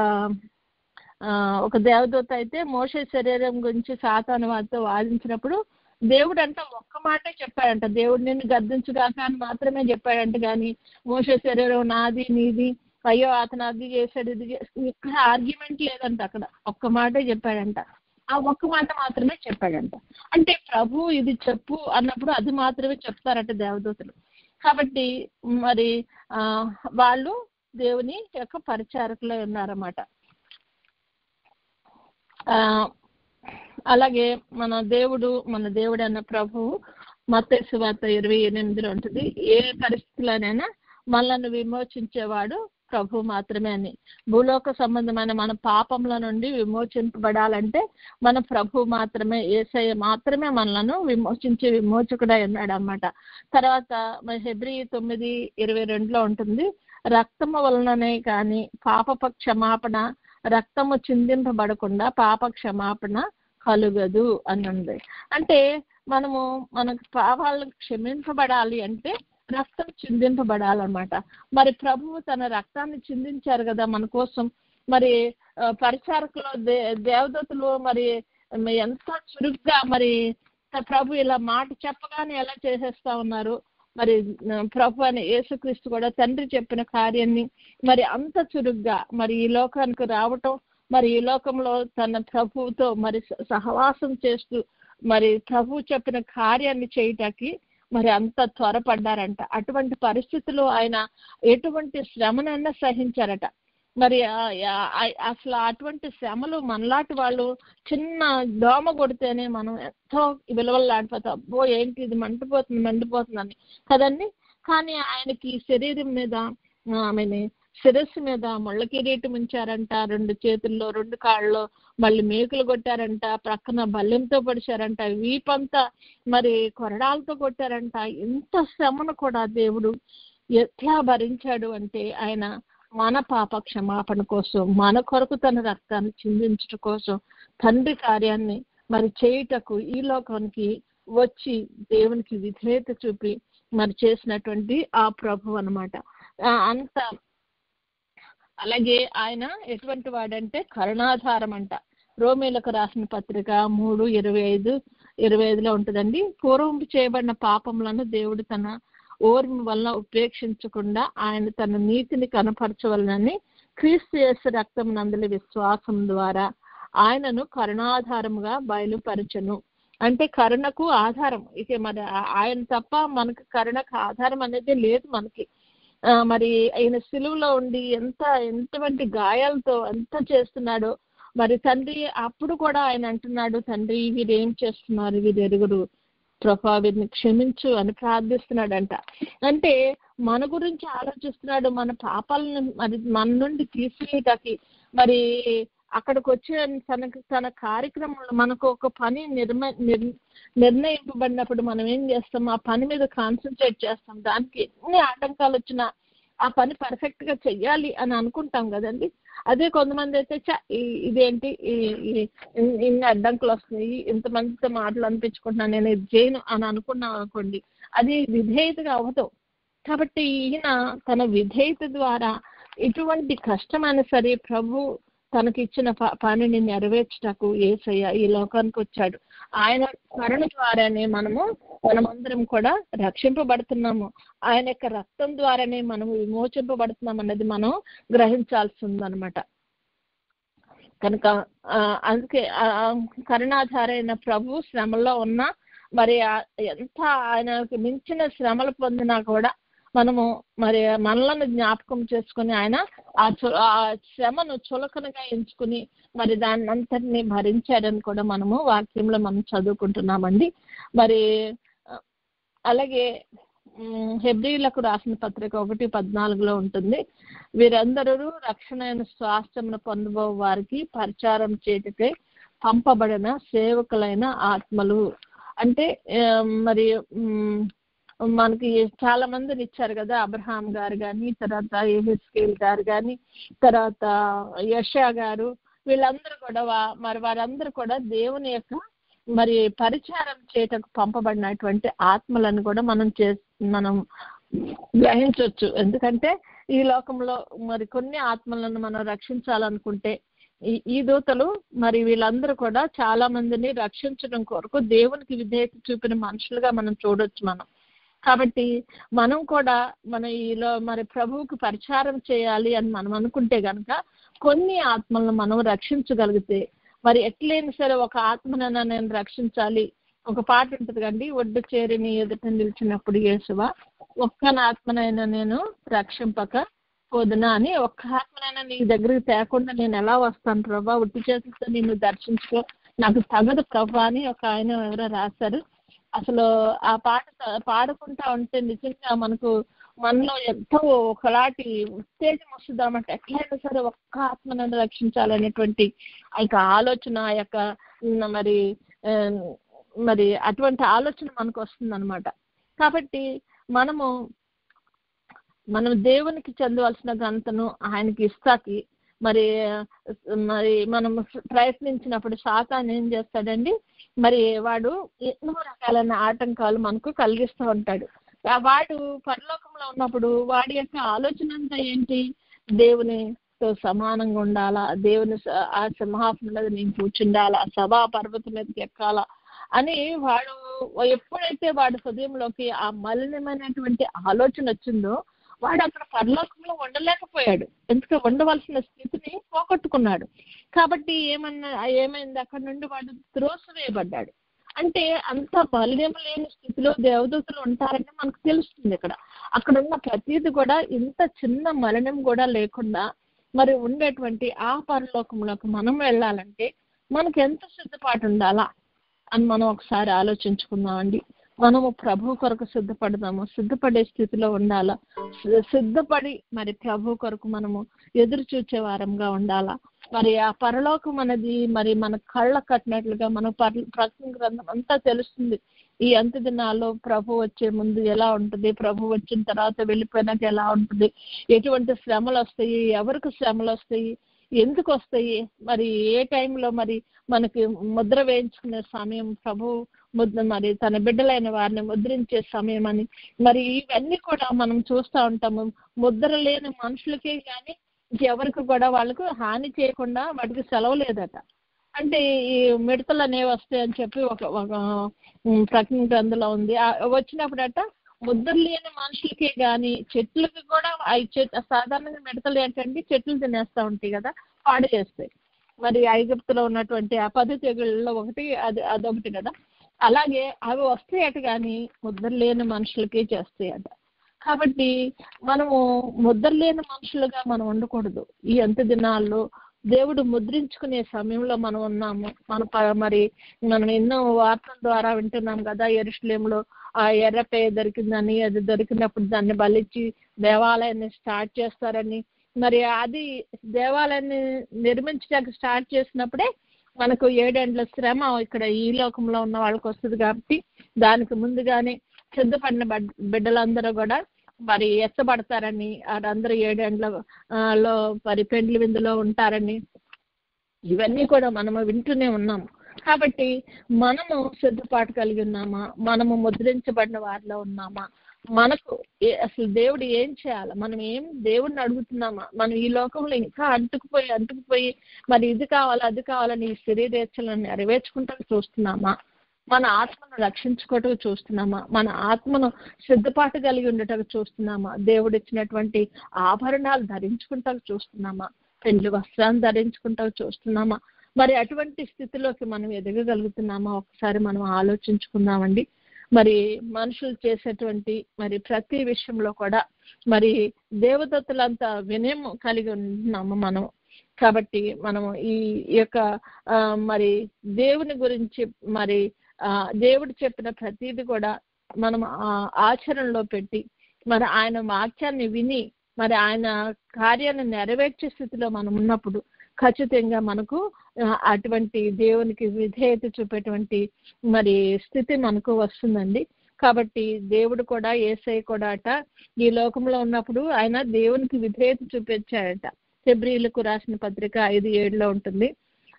దేవదూత అయితే మోషే శరీరం గురించి సాతాను వారితో వాదించినప్పుడు దేవుడు అంట ఒక్క మాటే చెప్పాడంట, దేవుడు నిన్ను గద్దించుగాక అని మాత్రమే చెప్పాడంట. కానీ మోషే శరీరం నాది నీది, అయ్యో అతను అది చేశాడు ఇది ఇక్కడ ఆర్గ్యుమెంట్ లేదంట, అక్కడ ఒక్క మాటే చెప్పాడంట. ఆ ఒక్క మాట మాత్రమే చెప్పాడంట. అంటే ప్రభు ఇది చెప్పు అన్నప్పుడు అది మాత్రమే చెప్తారట దేవదూతలు. కాబట్టి మరి వాళ్ళు దేవుని యొక్క పరిచారకులై ఉన్నారన్నమాట. అలాగే మన దేవుడు అన్న ప్రభువు మత్తయి సువార్త 28లో ఉంటుంది, ఏ పరిస్థితుల్లోనైనా మనల్ని విమోచించేవాడు ప్రభు మాత్రమే అని. భూలోక సంబంధమైన మన పాపముల నుండి విమోచింపబడాలంటే మన ప్రభు మాత్రమే, యేసయ్య మాత్రమే మనలను విమోచించే విమోచకుడై ఉన్నాడు అన్నమాట. తర్వాత హెబ్రీ 9:22లో ఉంటుంది, రక్తము వలననే కానీ పాప క్షమాపణ, రక్తము చిందింపబడకుండా పాప క్షమాపణ కలుగదు అని ఉంది. అంటే మనకు పాపాలు క్షమింపబడాలి అంటే రక్తం చిందింపబడాలన్నమాట. మరి ప్రభువు తన రక్తాన్ని చిందించారు కదా మన కోసం. మరి పరిచారకులు దేవదూతలు మరి ఎంత చురుగ్గా మరి ప్రభు ఇలా మాట చెప్పగానే ఎలా చేసేస్తా ఉన్నారు. మరి ప్రభు అని యేసుక్రీస్తు కూడా తండ్రి చెప్పిన కార్యాన్ని మరి అంత చురుగ్గా మరి ఈ లోకానికి రావటం, మరి ఈ లోకంలో తన ప్రభువుతో మరి సహవాసం చేస్తూ మరి ప్రభు చెప్పిన కార్యాన్ని చేయటానికి మరి అంత త్వరపడ్డారంట. అటువంటి పరిస్థితుల్లో ఆయన ఎటువంటి శ్రమనైనా సహించారట. మరి అసలు అటువంటి శ్రమలు మనలాంటి వాళ్ళు చిన్న దోమ కొడితేనే మనం ఎంతో విలువలాడిపోతాం, అబ్బో ఏంటి ఇది మండిపోతుందని కదండి. కానీ ఆయనకి శరీరం మీద శిరస్సు మీద ముళ్ళ కిరీటం ఉంచారంట, 2 చేతుల్లో 2 కాళ్ళలో మళ్ళీ మేకులు కొట్టారంట, ప్రక్కన బల్లెంతో పొడిచారంట, వీపంతా మరి కొరడాలతో కొట్టారంట. ఇంత శ్రమను కూడా దేవుడు ఎట్లా భరించాడు అంటే ఆయన మన పాప క్షమాపణ కోసం, మన కొరకు తన రక్తాన్ని చిందించడం కోసం, తండ్రి కార్యాన్ని మరి చేయుటకు ఈ లోకానికి వచ్చి దేవునికి విధేయత చూపి మరి చేసినటువంటి ఆ ప్రభు అన్నమాట. అంత అలాగే ఆయన ఎటువంటి వాడంటే కరుణాధారం అంట. రోమీలకు రాసిన పత్రిక 3:25లో ఉంటుందండి. పూర్వం చేయబడిన పాపములను దేవుడు తన ఓర్మి వలన ఉపేక్షించకుండా ఆయన తన నీతిని కనపరచవలనని క్రీస్తు యేసు రక్తం నందలి విశ్వాసం ద్వారా ఆయనను కరుణాధారముగా బయలుపరచను. అంటే కరుణకు ఆధారం ఇక మరి ఆయన తప్ప మనకు కరుణకు ఆధారం అనేది లేదు మనకి. మరి ఆయన సిలువలో ఉండి ఎంతవంటి గాయాలతో ఎంత చేస్తున్నాడో మరి తండ్రి అప్పుడు కూడా ఆయన అంటున్నాడు, తండ్రి వీరు ఏం చేస్తున్నారు, వీరు ఎరుగురు, ప్రభా వీరిని క్షమించు అని ప్రార్థిస్తున్నాడంట. అంటే మన గురించి ఆలోచిస్తున్నాడు, మన పాపాలను మరి మన నుండి తీసివేయటానికి మరి అక్కడికి వచ్చే తన కార్యక్రమంలో మనకు ఒక పని నిర్ణయింపబడినప్పుడు మనం ఏం చేస్తాం, ఆ పని మీద కాన్సన్ట్రేట్ చేస్తాం. దానికి ఎన్ని ఆటంకాలు వచ్చినా ఆ పని పర్ఫెక్ట్ గా చెయ్యాలి అని అనుకుంటాం కదండి. అదే కొంతమంది అయితే ఇదేంటి ఇన్ని అడ్డంకులు వస్తున్నాయి, ఇంతమందితో మాటలు అనిపించుకుంటున్నాను, నేను ఇది చేయను అని అనుకున్నాం అనుకోండి, అది విధేయతగా అవ్వదు. కాబట్టి ఈయన తన విధేయత ద్వారా ఎటువంటి కష్టమైనా సరే ప్రభు తనకిచ్చిన పనిని నెరవేర్చటకు యేసయ్య ఈ లోకానికి వచ్చాడు. ఆయన కరుణ ద్వారానే మనమందరం కూడా రక్షింపబడుతున్నాము. ఆయన యొక్క రక్తం ద్వారానే మనము విమోచింపబడుతున్నాం అన్నది మనం గ్రహించాల్సి ఉందన్నమాట. కనుక అందుకే కరుణాధారైన ప్రభు శ్రమలో ఉన్నా మరి ఎంత ఆయనకు మించిన శ్రమలు పొందినా కూడా మనము మరి మనలను జ్ఞాపకం చేసుకుని ఆయన ఆ శ్రమను చులకనగా ఎంచుకుని మరి దాన్ని అంతటినీ భరించాడని కూడా మనము వాక్యంలో మనం చదువుకుంటున్నామండి. మరి అలాగే హెబ్రీయులకు రాసిన పత్రిక 1:14 ఉంటుంది. వీరందరూ రక్షణ అయిన స్వాస్థ్యమును పొందబో వారికి పరిచారం చేతికై పంపబడిన సేవకులైన ఆత్మలు. అంటే మరి మనకి చాలా మందిని ఇచ్చారు కదా, అబ్రహాం గారు కానీ, తర్వాత యెహెజ్కేల్ గారు కానీ, తర్వాత యెషయా గారు, వీళ్ళందరూ కూడా మరి వారందరూ కూడా దేవుని యొక్క మరి పరిచారం చేయటకు పంపబడినటువంటి ఆత్మలను కూడా మనం గ్రహించవచ్చు. ఎందుకంటే ఈ లోకంలో మరి కొన్ని ఆత్మలను మనం రక్షించాలనుకుంటే ఈ దూతలు మరి వీళ్ళందరూ కూడా చాలా మందిని రక్షించడం కొరకు దేవునికి విధేయత చూపిన మనుషులుగా మనం చూడొచ్చు మనం. కాబట్టి మనం కూడా మరి ప్రభువుకి పరిచారం చేయాలి అని మనం అనుకుంటే కనుక కొన్ని ఆత్మలను మనం రక్షించగలిగితే, మరి ఎట్లయినా సరే ఒక ఆత్మనైనా నేను రక్షించాలి. ఒక పాట ఉంటుంది కండి, ఒడ్డు చేరి నీ ఎదుట నిలిచినప్పుడు యేసువా ఒక్క ఆత్మనైనా నేను రక్షింపక పోదునా అని, ఒక్క ఆత్మనైనా నీ దగ్గరికి తేకుండా నేను ఎలా వస్తాను ప్రభా, ఒట్టి చేతితో నిన్ను దర్శించుకో, నాకు తగదు ప్రభా అని ఒక ఆయన ఎవరో రాశారు. అసలు ఆ పాట పాడుకుంటా ఉంటే నిజంగా మనలో ఎంతో ఒకలాంటి ఉత్తేజం వస్తుంది అన్నమాట. ఎట్లయినా సరే ఒక్క ఆత్మను రక్షించాలనేటువంటి ఆ యొక్క ఆలోచన, ఆ యొక్క మరి అటువంటి ఆలోచన మనకు వస్తుంది అనమాట. కాబట్టి మనం దేవునికి చెందవలసిన ఘనతను ఆయనకి ఇస్తాకి మరి మనం ప్రయత్నించినప్పుడు సాతాను ఏం చేస్తాడండి, మరి వాడు ఎన్నో రకాలైన ఆటంకాలు మనకు కలిగిస్తూ ఉంటాడు. వాడు పరలోకంలో ఉన్నప్పుడు వాడి యొక్క ఆలోచన అంతా ఏంటి, దేవునితో సమానంగా ఉండాలా, దేవుని ఆ సింహాసనం మీద నేను కూర్చుండాలా, సభా పర్వతం మీదకి ఎక్కాలా అని వాడు ఎప్పుడైతే వాడి హృదయంలోకి ఆ మలినమైనటువంటి ఆలోచన వచ్చిందో వాడు అక్కడ పరలోకంలో ఉండలేకపోయాడు. ఎందుకంటే ఉండవలసిన స్థితిని పోగొట్టుకున్నాడు. కాబట్టి ఏమైంది, అక్కడ నుండి వాడు త్రోసివేయబడ్డాడు. అంటే అంత మలినం లేని స్థితిలో దేవదూతలు ఉంటారని మనకు తెలుస్తుంది. అక్కడ ఉన్న ప్రతిది కూడా ఇంత చిన్న మలినం కూడా లేకుండా మరి ఉండేటువంటి ఆ పరలోకంలోకి మనం వెళ్ళాలంటే మనకు ఎంత సిద్ధపాటు ఉండాలా అని మనం ఒకసారి ఆలోచించుకుందామండి. మనము ప్రభు కొరకు సిద్ధపడే స్థితిలో ఉండాలా, సిద్ధపడి మరి ప్రభు కొరకు మనము ఎదురు చూచే వారంగా ఉండాలా. మరి ఆ పరలోకం అనేది మరి మన కళ్ళ కట్టినట్లుగా మన ప్రకటన గ్రంథం అంతా తెలుస్తుంది. ఈ అంత్య దినాల్లో ప్రభు వచ్చే ముందు ఎలా ఉంటుంది, ప్రభు వచ్చిన తర్వాత వెళ్ళిపోయినాక ఎలా ఉంటుంది, ఎటువంటి శ్రమలు వస్తాయి, ఎవరికి శ్రమలు వస్తాయి, ఎందుకు వస్తాయి, మరి ఏ టైంలో మరి మనకి ముద్ర వేయించుకునే సమయం, ప్రభు మరి తన బిడ్డలైన వారిని ముద్రించే సమయం అని మరి ఇవన్నీ కూడా మనం చూస్తూ ఉంటాము. ముద్ర లేని మనుషులకే కానీ ఎవరికి కూడా వాళ్ళకు హాని చేయకుండా వాటికి సెలవు లేదట. అంటే ఈ మిడతలు అనేవి వస్తాయని చెప్పి ఒక ప్రకటన గ్రంథంలో ఉంది. వచ్చినప్పుడట ముద్ర లేని మనుషులకే కానీ చెట్లకి కూడా సాధారణంగా మిడతలు ఏంటంటే చెట్లు తినేస్తూ ఉంటాయి కదా, పాడు చేస్తాయి. మరి ఐగుప్తులో ఉన్నటువంటి ఆ 10 తెగుళ్ళలో అదొకటి కదా. అలాగే అవి వస్తాయట కానీ ముద్ర లేని మనుషులకే చేస్తాయట. కాబట్టి మనము ముద్ర లేని మనుషులుగా మనం ఉండకూడదు. ఈ అంత్య దినాల్లో దేవుడు ముద్రించుకునే సమయంలో మనం ఉన్నాము. మనం ఎన్నో వార్తల ద్వారా వింటున్నాం కదా, యెరూషలేములో ఆ ఎర్రపేయ దొరికిందని, అది దొరికినప్పుడు దాన్ని బలిచ్చి దేవాలయాన్ని స్టార్ట్ చేస్తారని, మరి అది దేవాలయాన్ని నిర్మించడానికి స్టార్ట్ చేసినప్పుడే మనకు 7 ఏండ్ల శ్రమ ఇక్కడ ఈ లోకంలో ఉన్న వాళ్ళకి వస్తుంది. కాబట్టి దానికి ముందుగానే సిద్ధపడిన బిడ్డలందరూ కూడా మరి ఎత్తబడతారని, వాళ్ళందరూ 7 ఏండ్లలో మరి పెండ్లి విందులో ఉంటారని ఇవన్నీ కూడా మనము వింటూనే ఉన్నాము. కాబట్టి మనము సిద్ధపాటు కలిగి ఉన్నామా, మనము ముద్రించబడిన వారిలో ఉన్నామా, మనకు అసలు దేవుడు ఏం చేయాలి, మనం ఏం దేవుడిని అడుగుతున్నామా, మనం ఈ లోకంలో ఇంకా అంటుకుపోయి మరి ఇది కావాలి అది కావాలని ఈ శరీరేచ్ఛలను నెరవేర్చుకుంటూ చూస్తున్నామా, మన ఆత్మను రక్షించుకోవటం చూస్తున్నామా, మన ఆత్మను సిద్ధపాటు కలిగి ఉండటం చూస్తున్నామా, దేవుడు ఇచ్చినటువంటి ఆభరణాలు ధరించుకుంటూ చూస్తున్నామా, పెండ్లి వస్త్రాన్ని ధరించుకుంటూ చూస్తున్నామా, మరి అటువంటి స్థితిలోకి మనం ఎదగగలుగుతున్నామా ఒకసారి మనం ఆలోచించుకుందామండి. మరి మనుషులు చేసేటువంటి మరి ప్రతి విషయంలో కూడా మరి దేవదత్తులంతా వినయం కలిగి ఉన్నాము మనం. కాబట్టి మనము ఈ యొక్క మరి దేవుని గురించి మరి దేవుడు చెప్పిన ప్రతిది కూడా మనం ఆచరణలో పెట్టి మరి ఆయన వాక్యాన్ని విని మరి ఆయన కార్యాన్ని నెరవేర్చే స్థితిలో మనం ఉన్నప్పుడు ఖచ్చితంగా మనకు అటువంటి దేవునికి విధేయత చూపేటువంటి మరి స్థితి మనకు వస్తుందండి. కాబట్టి దేవుడు కూడా యేసయ్య కూడా అట ఈ లోకంలో ఉన్నప్పుడు ఆయన దేవునికి విధేయత చూపించాడట. హెబ్రీయులకు రాసిన పత్రిక 5:7 ఉంటుంది.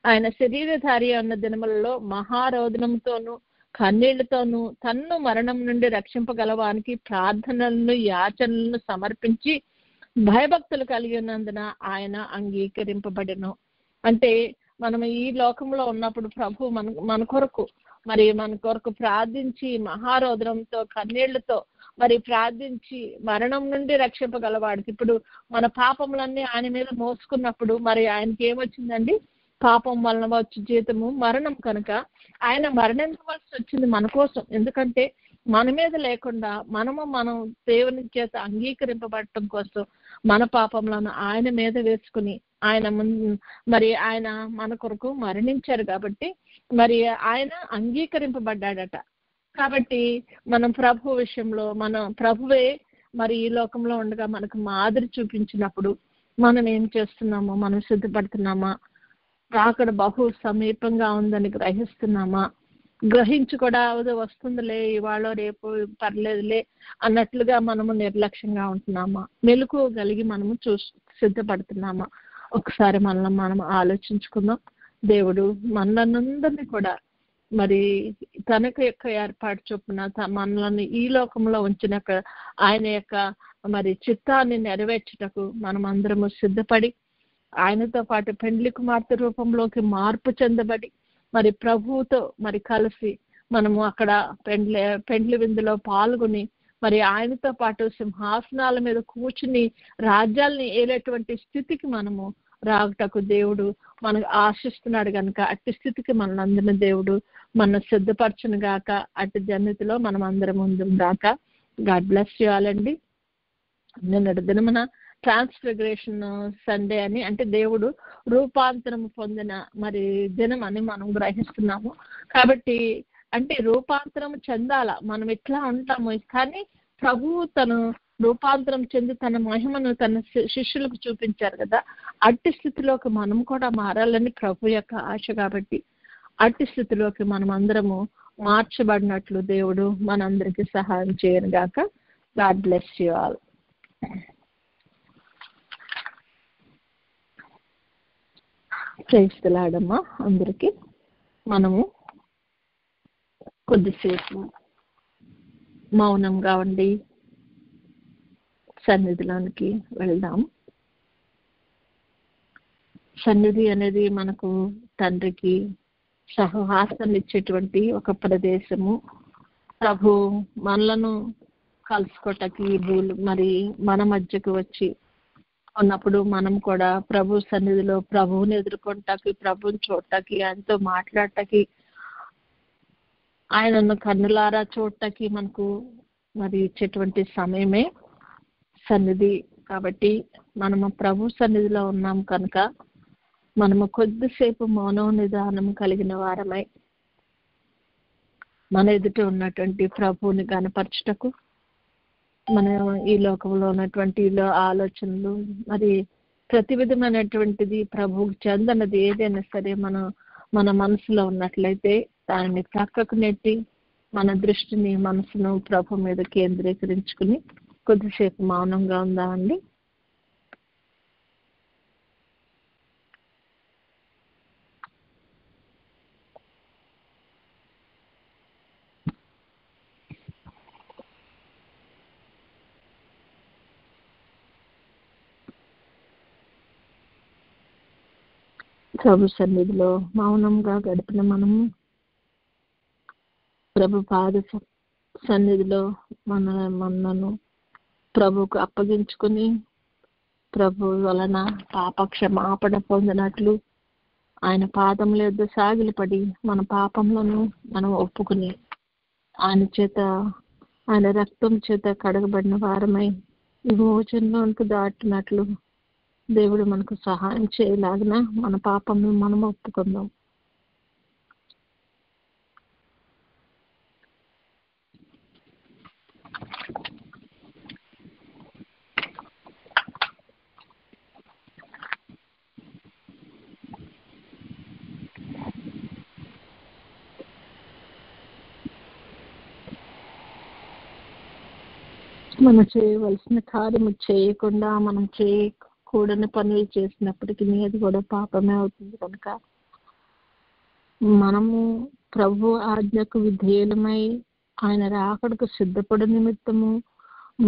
ఆయన శరీరధారి అన్న దినములలో మహారోదనంతోనూ కన్నీళ్లతోనూ తన్ను మరణం నుండి రక్షింపగలవానికి ప్రార్థనలను యాచనలను సమర్పించి భయభక్తులు కలిగి ఉన్నందున ఆయన అంగీకరింపబడెను. అంటే మనం ఈ లోకంలో ఉన్నప్పుడు ప్రభు మన కొరకు ప్రార్థించి మహారోదనంతో కన్నీళ్లతో మరి ప్రార్థించి మరణం నుండి రక్షింపగలవాడికి ఇప్పుడు మన పాపములన్నీ ఆయన మీద మోసుకున్నప్పుడు మరి ఆయనకి ఏమొచ్చిందండి? పాపం వలన వచ్చే జీతము మరణం కనుక ఆయన మరణించవలసి వచ్చింది మన కోసం. ఎందుకంటే మన మీద లేకుండా మనం దేవుని చేత అంగీకరింపబడటం కోసం మన పాపములను ఆయన మీద వేసుకుని ఆయన మన కొరకు మరణించారు కాబట్టి మరి ఆయన అంగీకరింపబడ్డాడట. కాబట్టి మనం ప్రభు విషయంలో ప్రభువే మరి ఈ లోకంలో ఉండగా మనకు మాదిరి చూపించినప్పుడు మనం ఏం చేస్తున్నామో, మనం సిద్ధపడుతున్నామా, రాకడ బహు సమీపంగా ఉందని గ్రహిస్తున్నామా, గ్రహించి కూడా వస్తుందిలే ఇవాళ రేపు పర్లేదులే అన్నట్లుగా మనము నిర్లక్ష్యంగా ఉంటున్నామా, మెలకు కలిగి మనము సిద్ధపడుతున్నామా? ఒకసారి మనం ఆలోచించుకుందాం. దేవుడు మనలందరినీ కూడా మరి తనకు యొక్క ఏర్పాటు చొప్పున మనల్ని ఈ లోకంలో ఉంచిన ఆయన యొక్క మరి చిత్తాన్ని నెరవేర్చుటకు మనం అందరము సిద్ధపడి ఆయనతో పాటు పెండ్లి కుమార్తె రూపంలోకి మార్పు చెందబడి మరి ప్రభువుతో మరి కలిసి మనము అక్కడ పెండ్లి విందులో పాల్గొని మరి ఆయనతో పాటు సింహాసనాల మీద కూర్చుని రాజ్యాలని ఏలేటువంటి స్థితికి మనము రాగుటకు దేవుడు మనకు ఆశిస్తున్నాడు కనుక అట్టి స్థితికి మనందరిని దేవుడు మన సిద్ధపరచును గాక. అట్టి జన్మతిలో మనం అందరం ముందు గాక. గాడ్ బ్లెస్ యు ఆల్ అండి. నిన్నటి దినమున ట్రాన్స్ఫిగరేషన్ సండే అని, అంటే దేవుడు రూపాంతరం పొందిన మరి దినం అని మనం గ్రహిస్తున్నాము. కాబట్టి అంటే రూపాంతరం చెందాల, మనం ఎట్లా ఉంటాము, కానీ ప్రభువు తను రూపాంతరం చెంది తన మహిమను తన శిష్యులకు చూపించారు కదా. అట్టి స్థితిలోకి మనం కూడా మారాలని ప్రభు యొక్క ఆశ. కాబట్టి అట్టి స్థితిలోకి మనం అందరము మార్చబడినట్లు దేవుడు మనందరికీ సహాయం చేయను గాక. God bless you all. ప్రైస్తలాడమ్మా అందరికీ. మనము కొద్దిసేపు మౌనంగా ఉండి సన్నిధిలోనికి వెళ్దాం. సన్నిధి అనేది మనకు తండ్రికి సహవాసాన్ని ఇచ్చేటువంటి ఒక ప్రదేశము. ప్రభు మనలను కలుసుకోవటానికి మరి మన మధ్యకు వచ్చి ఉన్నప్పుడు మనం కూడా ప్రభు సన్నిధిలో ప్రభువుని ఎదుర్కొంటాకి, ప్రభుని చూడటానికి, ఆయనతో మాట్లాడటానికి, ఆయనను కన్నులారా చూడటానికి మనకు మరి ఇచ్చేటువంటి సమయమే సన్నిధి. కాబట్టి మనము ప్రభు సన్నిధిలో ఉన్నాం కనుక మనము కొద్దిసేపు మౌనం నిదానం కలిగిన వారమై మన ఎదుట ఉన్నటువంటి ప్రభువుని గణపరచుటకు, మన ఈ లోకంలో ఉన్నటువంటి ఆలోచనలు మరి ప్రతి విధమైనటువంటిది ప్రభువుకి చెందనది ఏదైనా సరే మన మనసులో ఉన్నట్లయితే దానిని పక్కకు నెట్టి మన దృష్టిని మనసును ప్రభు మీద కేంద్రీకరించుకుని కొద్దిసేపు మౌనంగా ఉందామండి. ప్రభు సన్నిధిలో మౌనంగా గడిపిన మనము ప్రభు పాద సన్నిధిలో మనను ప్రభుకు అప్పగించుకుని ప్రభు వలన పాపక్షమాపణ పొందినట్లు ఆయన పాదముల యొద్ద సాగిలపడి మన పాపములను మనం ఒప్పుకుని ఆయన రక్తం చేత కడగబడిన వారమై విమోచనలోనికి దాటినట్లు దేవుడు మనకు సహాయం చేయలాగిన మన పాపములను మనం ఒప్పుకుందాం. మనం చేయవలసిన కార్యము చేయకుండా మనం చేయకూడని పనులు చేసినప్పటికీ అది కూడా పాపమే అవుతుంది. కనుక మనము ప్రభు ఆజ్ఞకు విధేయులమై ఆయన రాకడకు సిద్ధపడు నిమిత్తము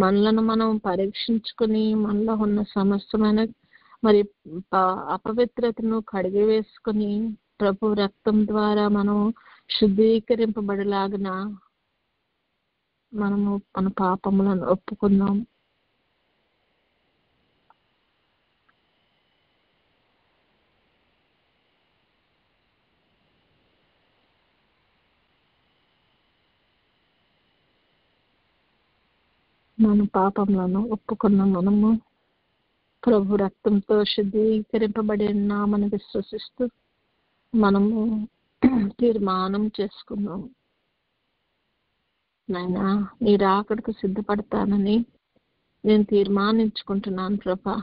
మనలను మనం పరీక్షించుకుని మనలో ఉన్న సమస్తమైన మరి అపవిత్రతను కడిగి వేసుకుని ప్రభు రక్తం ద్వారా మనం శుద్ధీకరింపబడలాగిన మనము మన పాపములను ఒప్పుకుందాం. మన పాపములను ఒప్పుకున్న మనము ప్రభు రక్తంతో శుద్ధీకరింపబడి ఉన్నామని విశ్వసిస్తూ మనము తీర్మానం చేసుకుందాం. నాయనా, నీ రాకడకు సిద్ధపడతానని నేను తీర్మానించుకుంటున్నాను ప్రభా.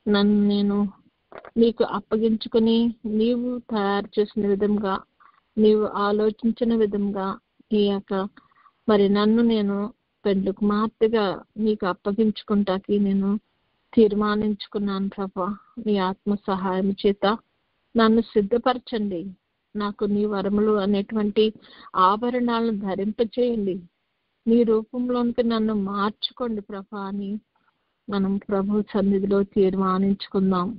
నన్ను నేను నీకు అప్పగించుకుని నీవు తయారు చేసిన విధంగా, నీవు ఆలోచించిన విధంగా ఈ యొక్క మరి నన్ను నేను పెండ్లి కుమార్తెగా నీకు అప్పగించుకుంటాకి నేను తీర్మానించుకున్నాను ప్రభా. నీ ఆత్మ సహాయం చేత నన్ను సిద్ధపరచండి. నాకు నీ వరములు అనేటువంటి ఆభరణాలను ధరింపచేయండి. నీ రూపంలోనికి నన్ను మార్చుకోండి ప్రభా అని మనం ప్రభు సన్నిధిలో తీర్మానించుకుందాం.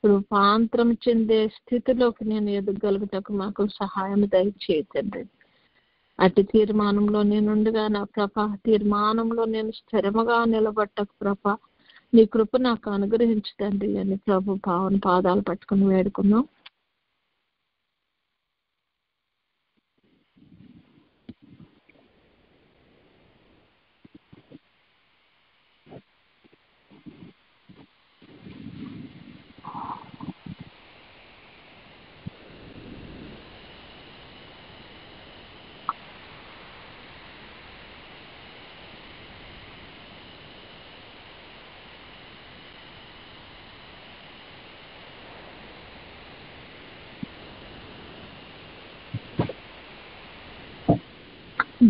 రూపాంతరం చెందే స్థితిలోకి నేను ఎదగలుగుటకు మాకు సహాయం దయచేయండి. అటు తీర్మానంలో నేనుండగా నా ప్రభ, తీర్మానంలో నేను స్థిరముగా నిలబట్టకు ప్రభ, నీ కృప నాకు అనుగ్రహించదండి అని ప్రభు పావన పాదాలు పట్టుకుని వేడుకున్నాం.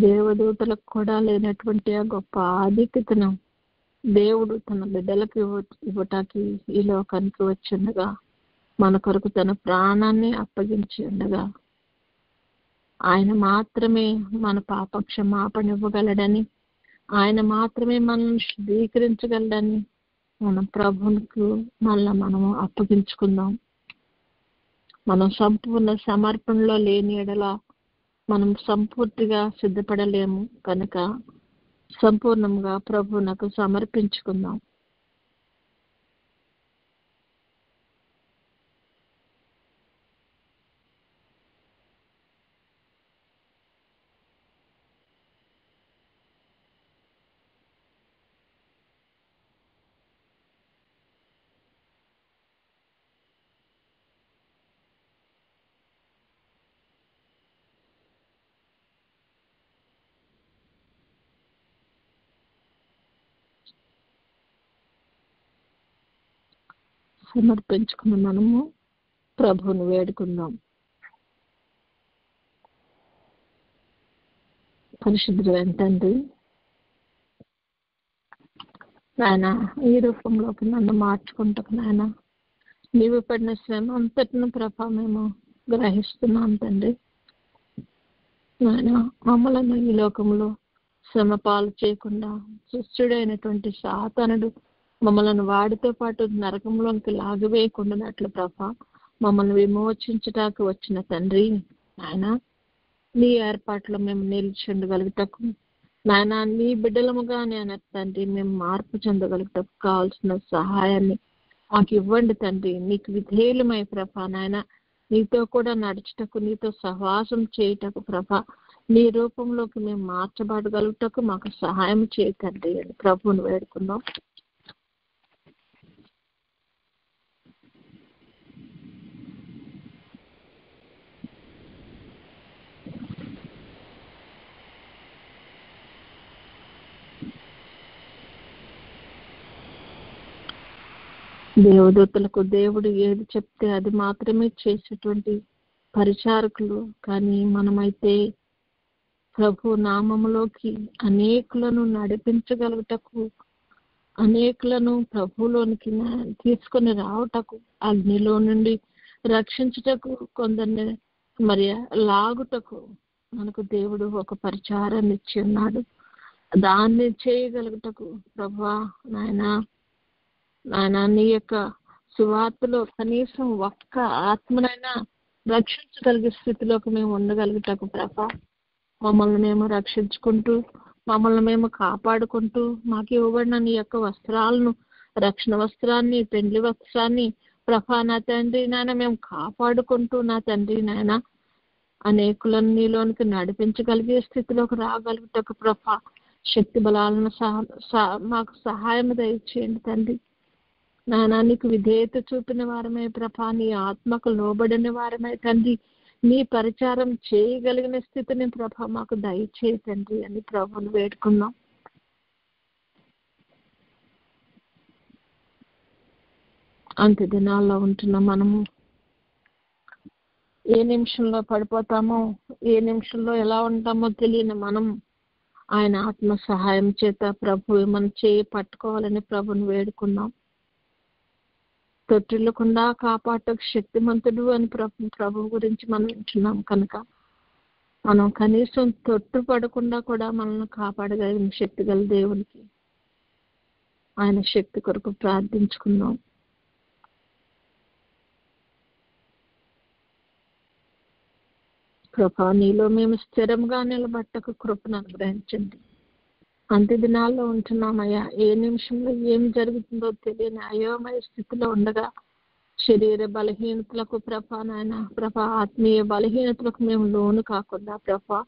దేవదూతలకు కూడా లేనటువంటి ఆ గొప్ప ఆధిక్యతను దేవుడు తన బిడ్డలకు ఇవ్వటానికి ఈ లోకానికి వచ్చిండగా, మన కొరకు తన ప్రాణాన్ని అప్పగించి ఉండగా, ఆయన మాత్రమే మన పాప క్షమాపణ ఇవ్వగలడని, ఆయన మాత్రమే మనల్ని శుద్ధీకరించగలడని మన ప్రభువుకు మళ్ళా మనము అప్పగించుకుందాం. మనం సంపూర్ణ సమర్పణలో లేని ఎడల మనం సంపూర్తిగా సిద్ధపడలేము. కనుక సంపూర్ణంగా ప్రభువునకు సమర్పించుకుందాం. సమర్పించుకున్న మనము ప్రభువును వేడుకుందాం. పరిశుద్ధుడైన తండ్రి, నాయన ఈ రూపంలోకి నన్ను మార్చుకుంటాకు నాయన, నీవు పడిన శ్రమ అంతటిని ప్రభా మేము గ్రహిస్తున్నాం తండ్రి. నాయన మమ్మల్ని ఈ లోకంలో శ్రమ పాలు చేయకుండా దుష్టుడైనటువంటి సాతానుడు మమ్మల్ని వాడితో పాటు నరకంలోనికి లాగివేయకుండానట్లు ప్రభా మమ్మల్ని విమోచించటానికి వచ్చిన తండ్రి, నాయన నీ ఏర్పాట్లో మేము నిలిచి ఉండగలుగుటకు నాయన, నీ బిడ్డలముగా నేను తండ్రి మేము మార్పు చెందగలుగుటకు కావాల్సిన సహాయాన్ని మాకు ఇవ్వండి తండ్రి. నీకు విధేయులమై ప్రభా నాయన, నీతో కూడా నడుచుటకు, నీతో సహవాసం చేయుటకు ప్రభా, నీ రూపంలోకి మేము మార్చబడగలుగుటకు మాకు సహాయం చేయకండి అని ప్రభువును వేడుకుందాం. దేవదూతలకు దేవుడు ఏది చెప్తే అది మాత్రమే చేసేటువంటి పరిచారకులు, కానీ మనమైతే ప్రభు నామములోకి అనేకులను నడిపించగలుగుటకు, అనేకులను ప్రభులోనికి తీసుకొని రావటకు, అగ్నిలో నుండి రక్షించుటకు, కొందరిని మరి లాగుటకు మనకు దేవుడు ఒక పరిచారాన్ని ఇచ్చి ఉన్నాడు. దాన్ని చేయగలుగుటకు ప్రభువా నాయనా నీ యొక్క సువార్తలో కనీసం ఒక్క ఆత్మనైనా రక్షించగలిగే స్థితిలోకి మేము ఉండగలుగుటకు ప్రభా, మమ్మల్ని మేము రక్షించుకుంటూ, మమ్మల్ని మేము కాపాడుకుంటూ, మాకు ఇవ్వబడిన నీ యొక్క వస్త్రాలను, రక్షణ వస్త్రాన్ని, పెండ్లి వస్త్రాన్ని ప్రభా నా తండ్రి నాయన మేము కాపాడుకుంటూ నా తండ్రి నాయన అనేకులను నీలోనికి నడిపించగలిగే స్థితిలోకి రాగలుగుటకు ప్రభా శక్తి బలాలను మాకు సహాయం దయచేయండి తండ్రి. నాయన నీకు విధేయత చూపిన వారమే ప్రభా, నీ ఆత్మకు లోబడిన వారమే తండ్రి, నీ పరిచారం చేయగలిగిన స్థితిని ప్రభా మాకు దయచేయి తండ్రి అని ప్రభువును వేడుకున్నాం. అంత్య దినాల్లో ఉంటున్న మనము ఏ నిమిషంలో పడిపోతామో, ఏ నిమిషంలో ఎలా ఉంటామో తెలియని మనం ఆయన ఆత్మ సహాయం చేత ప్రభు మన చేయి పట్టుకోవాలని ప్రభుని వేడుకున్నాం. తొట్టిల్లకుండా కాపాడటకు శక్తిమంతుడు అని ప్రభు గురించి మనం వింటున్నాం కనుక మనం కనీసం తొట్టు పడకుండా కూడా మనల్ని కాపాడగలిగిన శక్తి గల దేవునికి ఆయన శక్తి కొరకు ప్రార్థించుకున్నాం. కృప నీలో మేము స్థిరంగా నిలబట్టకు కృపను అనుగ్రహించండి. అంత్య దినాల్లో ఉంటున్నామయ్యా, ఏ నిమిషంలో ఏం జరుగుతుందో తెలియని అయోమయ స్థితిలో ఉండగా శరీర బలహీనతలకు ప్రభా ఆత్మీయ బలహీనతలకు మేము లోను కాకుండా ప్రభా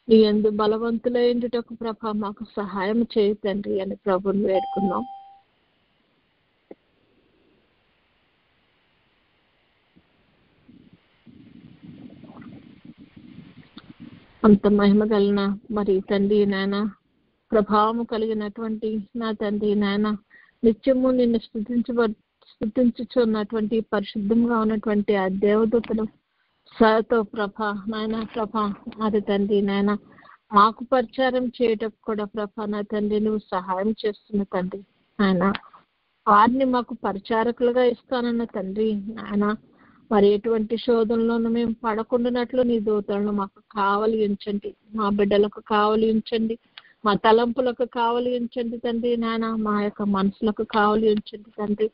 నీ యందు బలవంతులైండుటకు ప్రభా మాకు సహాయం చేయి తండ్రి అని ప్రభుని వేడుకున్నాం. అంత మహిమ కలిగిన మరి తండ్రి నాయన, ప్రభావము కలిగినటువంటి నా తండ్రి నాయన, నిత్యము నిన్ను స్తుతించుచున్నటువంటి పరిశుద్ధంగా ఉన్నటువంటి ఆ దేవదూతలు సతో ప్రభా నాయన అది తండ్రి నాయన మాకు పరిచారం చేయటకు కూడా ప్రభా నా తండ్రి నువ్వు సహాయం చేస్తున్న తండ్రి నాయన, వారిని మాకు పరిచారకులుగా ఇస్తానన్న తండ్రి నాయన, మరి ఎటువంటి శోధనలోనూ మేము పడకుండానట్లు నీ దూతలను మాకు కావలి ఉంచండి, మా బిడ్డలకు కావలి ఉంచండి, మా తలంపులకు కావలి ఉంచండి తండ్రి నాయన, మా యొక్క మనసులకు కావలి ఉంచండి తండ్రి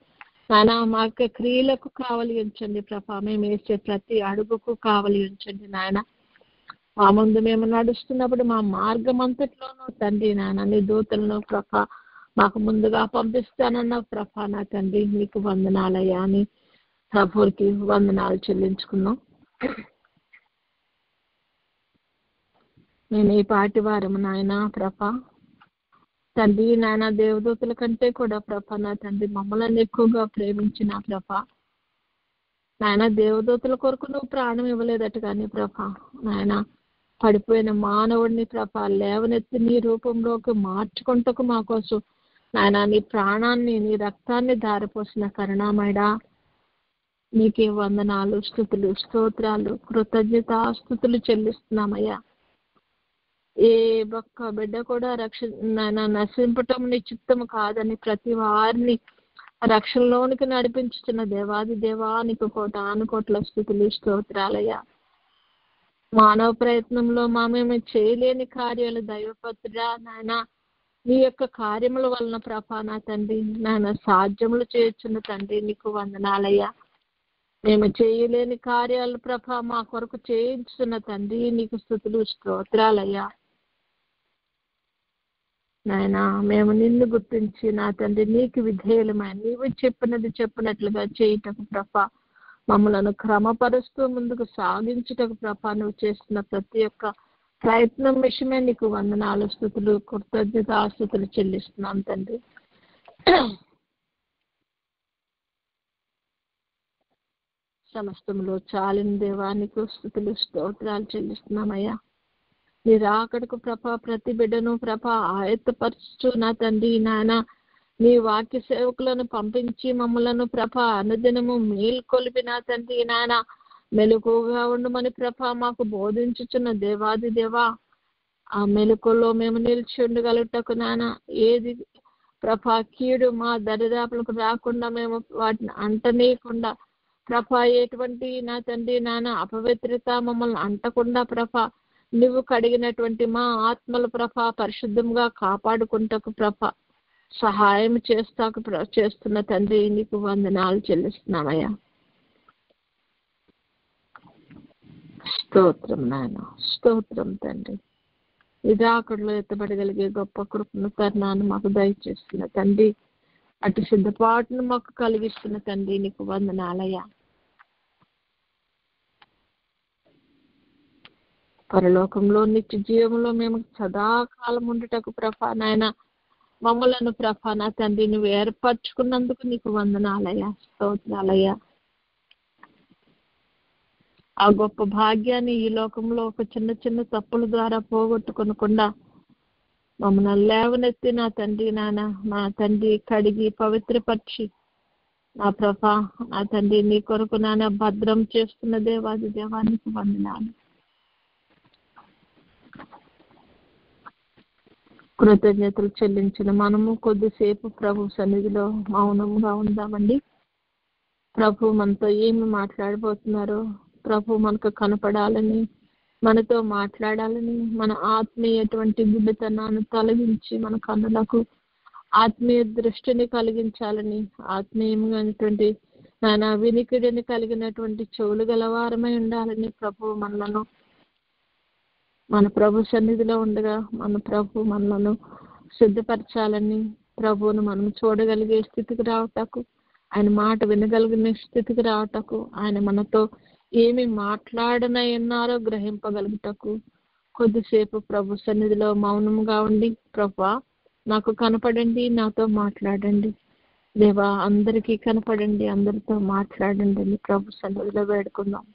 నాయన, మా యొక్క క్రియలకు కావలి ఉంచండి ప్రభా, మేము వేసే ప్రతి అడుగుకు కావలి ఉంచండి నాయన. మా ముందు మేము నడుస్తున్నప్పుడు మా మార్గం అంతట్లోనూ తండ్రి నాయన నీ దూతలను ప్రభా మాకు ముందుగా పంపిస్తానన్న ప్రభా నా తండ్రి నీకు వందనాలయ్యా అని ప్రభువుకి వందనాలు చెల్లించుకున్నాం. నేను ఈ పాటి వారము నాయన ప్రభా తండ్రి నాయన, దేవదూతల కంటే కూడా ప్రభా నా తండ్రి మమ్మల్ని ఎక్కువగా ప్రేమించిన ప్రభా నాయన, దేవదూతల కొరకు నువ్వు ప్రాణం ఇవ్వలేదట కానీ ప్రభా నాయన పడిపోయిన మానవుడిని ప్రభా లేవనెత్తి నీ రూపంలోకి మార్చుకుంటకు మా కోసం నాయన నీ ప్రాణాన్ని నీ రక్తాన్ని ధారపోసిన కరుణామయుడా నీకే వందనాలు, స్తుతులు, స్తోత్రాలు, కృతజ్ఞతాస్తుతులు చెల్లిస్తున్నామయ్యా. ఏ ఒక్క బిడ్డ కూడా నశింపటం నీ చిత్తము కాదని ప్రతి వారిని రక్షణలోనికి నడిపించుతున్న దేవాది దేవానికి కోటానుకోట్ల స్తుతులు, స్తోత్రాలయ్యా. మానవ ప్రయత్నంలో మేము చేయలేని కార్యాలు దైవపత్రుడా నాయన నీ యొక్క కార్యముల వలన ప్రభా నా తండ్రి నాయన సాధ్యములు చేయొచ్చున్న తండ్రి నీకు వందనాలయ్యా. మేము చేయలేని కార్యాలు ప్రభా మా కొరకు చేయించున్న తండ్రి నీకు స్తుతులు, స్తోత్రాలయ్యా. నాయన మేము నిన్ను గుర్తించి నా తండ్రి నీకు విధేయులమైన నీవు చెప్పినట్లుగా చేయటకు ప్రభా మమ్మలను క్రమపరుస్తూ ముందుకు సాగించుటకు ప్రభా నువ్వు చేస్తున్న ప్రతి ఒక్క ప్రయత్నం విషయమే నీకు వందనాలు, స్తుతులు, కృతజ్ఞతాస్తుతులు చెల్లిస్తున్నాం తండ్రి. సమస్తములో చాలిన దేవానికి స్తుతులు, స్తోత్రాలు చెల్లిస్తున్నామయ్యా. నీ రాకడకు ప్రభా ప్రతి బిడ్డను ప్రభా ఆయత్తపరచు నా తండ్రి నాయన, నీ వాక్య సేవకులను పంపించి మమ్మలను ప్రభా అనుదినము మేల్కొలిపి నా తండ్రి నాయన మెలకుగా ఉండమని ప్రభా మాకు బోధించుచున్న దేవాది దేవా ఆ మెలకులో మేము నిలిచి ఉండగలుగుటకు నాన్న ఏది ప్రభా కీడు మా దరిదాపులకు రాకుండా మేము వాటిని అంటనీయకుండా ప్రభా ఎటువంటి నా తండ్రి నాన్న అపవిత్రత మమ్మల్ని అంటకుండా ప్రభా నువ్వు కడిగినటువంటి మా ఆత్మల ప్రభా పరిశుద్ధంగా కాపాడుకుంటకు ప్రభా సహాయం చేస్తున్న తండ్రి నీకు వందనాలు చెల్లిస్తున్నామయ్యా. స్తోత్రం నాయన, స్తోత్రం తండ్రి. ఇదాకడలో ఎత్తబడగలిగే గొప్ప కృపను తరుణాన్ని మాకు దయచేస్తున్న తండ్రి, అటు సిద్ధపాటును మాకు కలిగిస్తున్న తండ్రి నీకు వందనాలయ్యా. పరలోకంలో నిత్య జీవంలో మేము సదాకాలం ఉండుటకు ప్రభా నాయన మమ్మలను ప్రభా నా తండ్రి నువ్వు ఏర్పరచుకున్నందుకు నీకు వందనాలయ్యా, స్తోత్రాలయ్యా. ఆ గొప్ప భాగ్యాన్ని ఈ లోకంలో ఒక చిన్న చిన్న తప్పుల ద్వారా పోగొట్టుకొనకుండా మమ్మల్ని లేవనెత్తి నా తండ్రి నాన్న మా తండ్రి కడిగి పవిత్రపరిచి నా ప్రభా నా తండ్రి నీ కొరకు నాన్న భద్రం చేస్తున్న దేవాది దేవానికి వందనాలు. కృతజ్ఞతలు చెల్లించిన మనము కొద్దిసేపు ప్రభు సన్నిధిలో మౌనంగా ఉందామండి. ప్రభు మనతో ఏమి మాట్లాడబోతున్నారో ప్రభు మనకు కనపడాలని, మనతో మాట్లాడాలని, మన ఆత్మీయటువంటి గుడ్డితనాన్ని తొలగించి మన కన్నులకు ఆత్మీయ దృష్టిని కలిగించాలని, ఆత్మీయమైనటువంటి నానా వినికిడిని కలిగినటువంటి చెవులు గలవారమై ఉండాలని ప్రభు మనలను మన ప్రభు సన్నిధిలో ఉండగా మన ప్రభు మనలను సిద్ధపరచాలని, ప్రభువును మనం చూడగలిగే స్థితికి రావటకు, ఆయన మాట వినగలిగిన స్థితికి రావటకు, ఆయన మనతో ఏమి మాట్లాడనన్నారో గ్రహింపగలుగుటకు కొద్దిసేపు ప్రభు సన్నిధిలో మౌనంగా ఉండి ప్రభువా నాకు కనపడండి, నాతో మాట్లాడండి దేవా, అందరికీ కనపడండి, అందరితో మాట్లాడండి అని ప్రభు సన్నిధిలో వేడుకుందాం.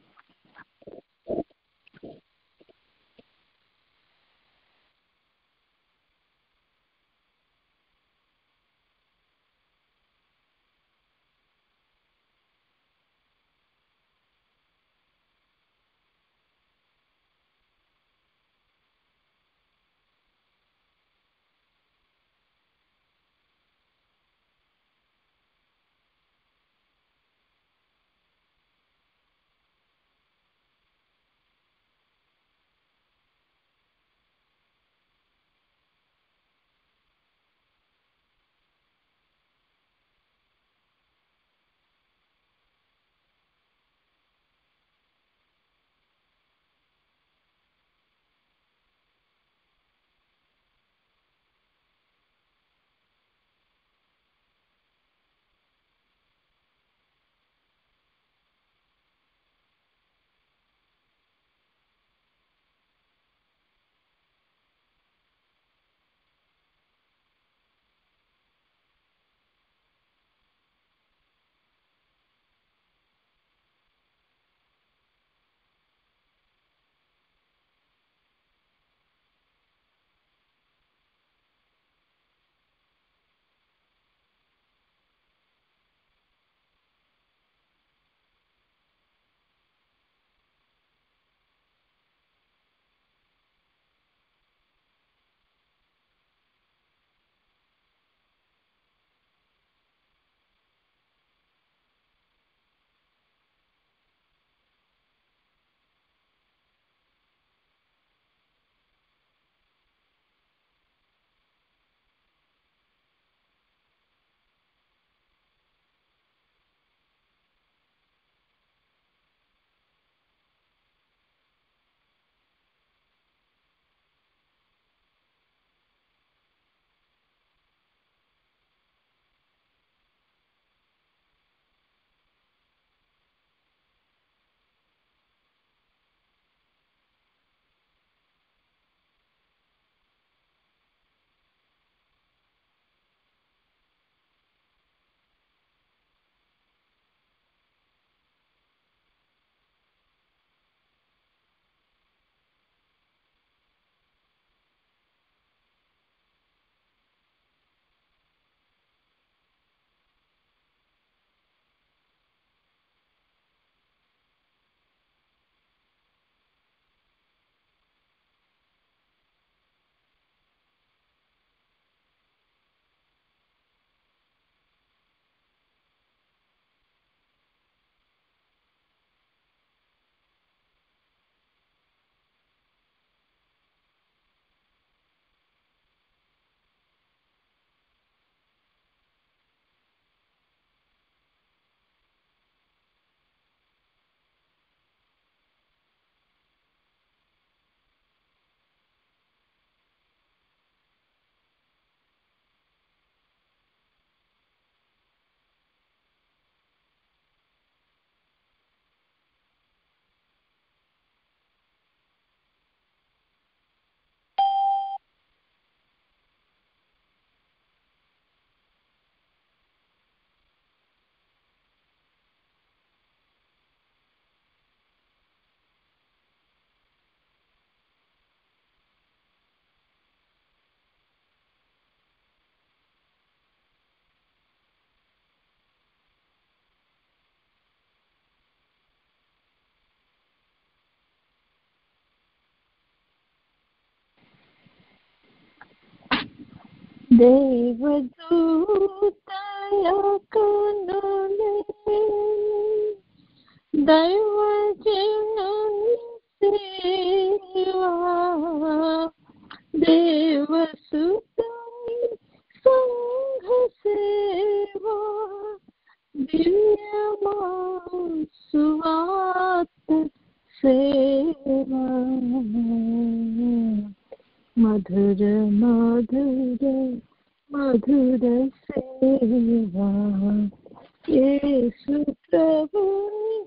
దేవదూతల కనులే దైవజనుని సేవా దేవసుతుని సంఘ సేవా దివ్యమా సువార్త సేవా మధుర మధుర మధుర సేవా యేసు ప్రభుని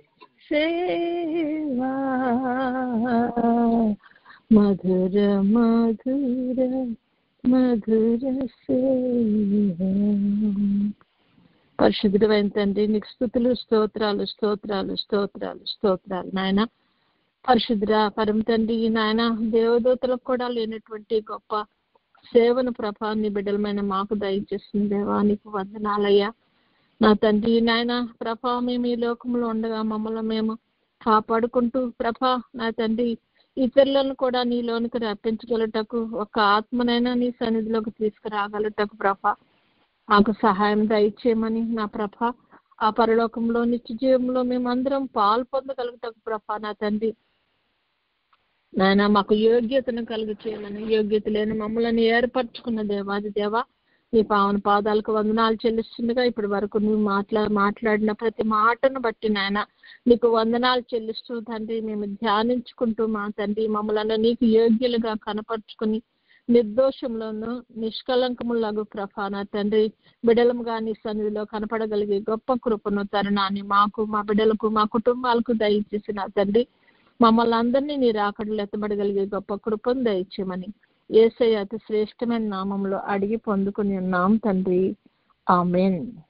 సేవా మధుర మధుర మధుర సేవా. పరిశుద్ధుడైన తండ్రి నీకు స్తుతులు స్తోత్రాలు స్తోత్రాలు స్తోత్రాలు స్తోత్రాలు నాయన. పరిశుద్ధుడా పరమ తండ్రి నాయన, దేవదూతలకు కూడా లేనటువంటి గొప్ప సేవను ప్రభాన్ని బిడ్డలమైన మాకు దయచేస్తుంది దేవా, నీకు వందనాలయ్యా. నా తండ్రి నాయన ప్రభా, మేము ఈ లోకంలో ఉండగా మమ్మల్ని మేము కాపాడుకుంటూ ప్రభా నా తండ్రి ఇతరులను కూడా నీలోనికి రప్పించగలటకు ఒక ఆత్మనైనా నీ సన్నిధిలోకి తీసుకురాగలటకు ప్రభా మాకు సహాయం దయచేయమని నా ప్రభ, ఆ పరలోకంలో నిత్య జీవంలో మేమందరం పాలు పొందగలుగుతాం ప్రభా నా తండ్రి నాయన. మాకు యోగ్యతను కలుగు చేయమని, యోగ్యత లేని మమ్మల్ని ఏర్పరచుకున్న దేవాది దేవా నీ పావన పాదాలకు వందనాలు చెల్లిస్తుండగా ఇప్పటి వరకు నువ్వు మాట్లాడిన ప్రతి మాటను బట్టి నాయన నీకు వందనాలు చెల్లిస్తూ తండ్రి మేము ధ్యానించుకుంటూ మా తండ్రి మమ్మల్ని నీకు యోగ్యులుగా కనపరుచుకుని నిర్దోషంలోను నిష్కలంకములాగు ప్రభా నా తండ్రి బిడ్డలముగా నీ సన్నిధిలో కనపడగలిగే గొప్ప కృపను తరుణాన్ని మాకు మా బిడ్డలకు మా కుటుంబాలకు దయచేసి నా తండ్రి మమ్మల్ని అందరినీ నీ రాకడలు ఎత్తబడగలిగే గొప్ప కృపను దయచేయమని యేసయ్య అతి శ్రేష్టమైన నామంలో అడిగి పొందుకుని ఉన్నాం తండ్రి. ఆమేన్.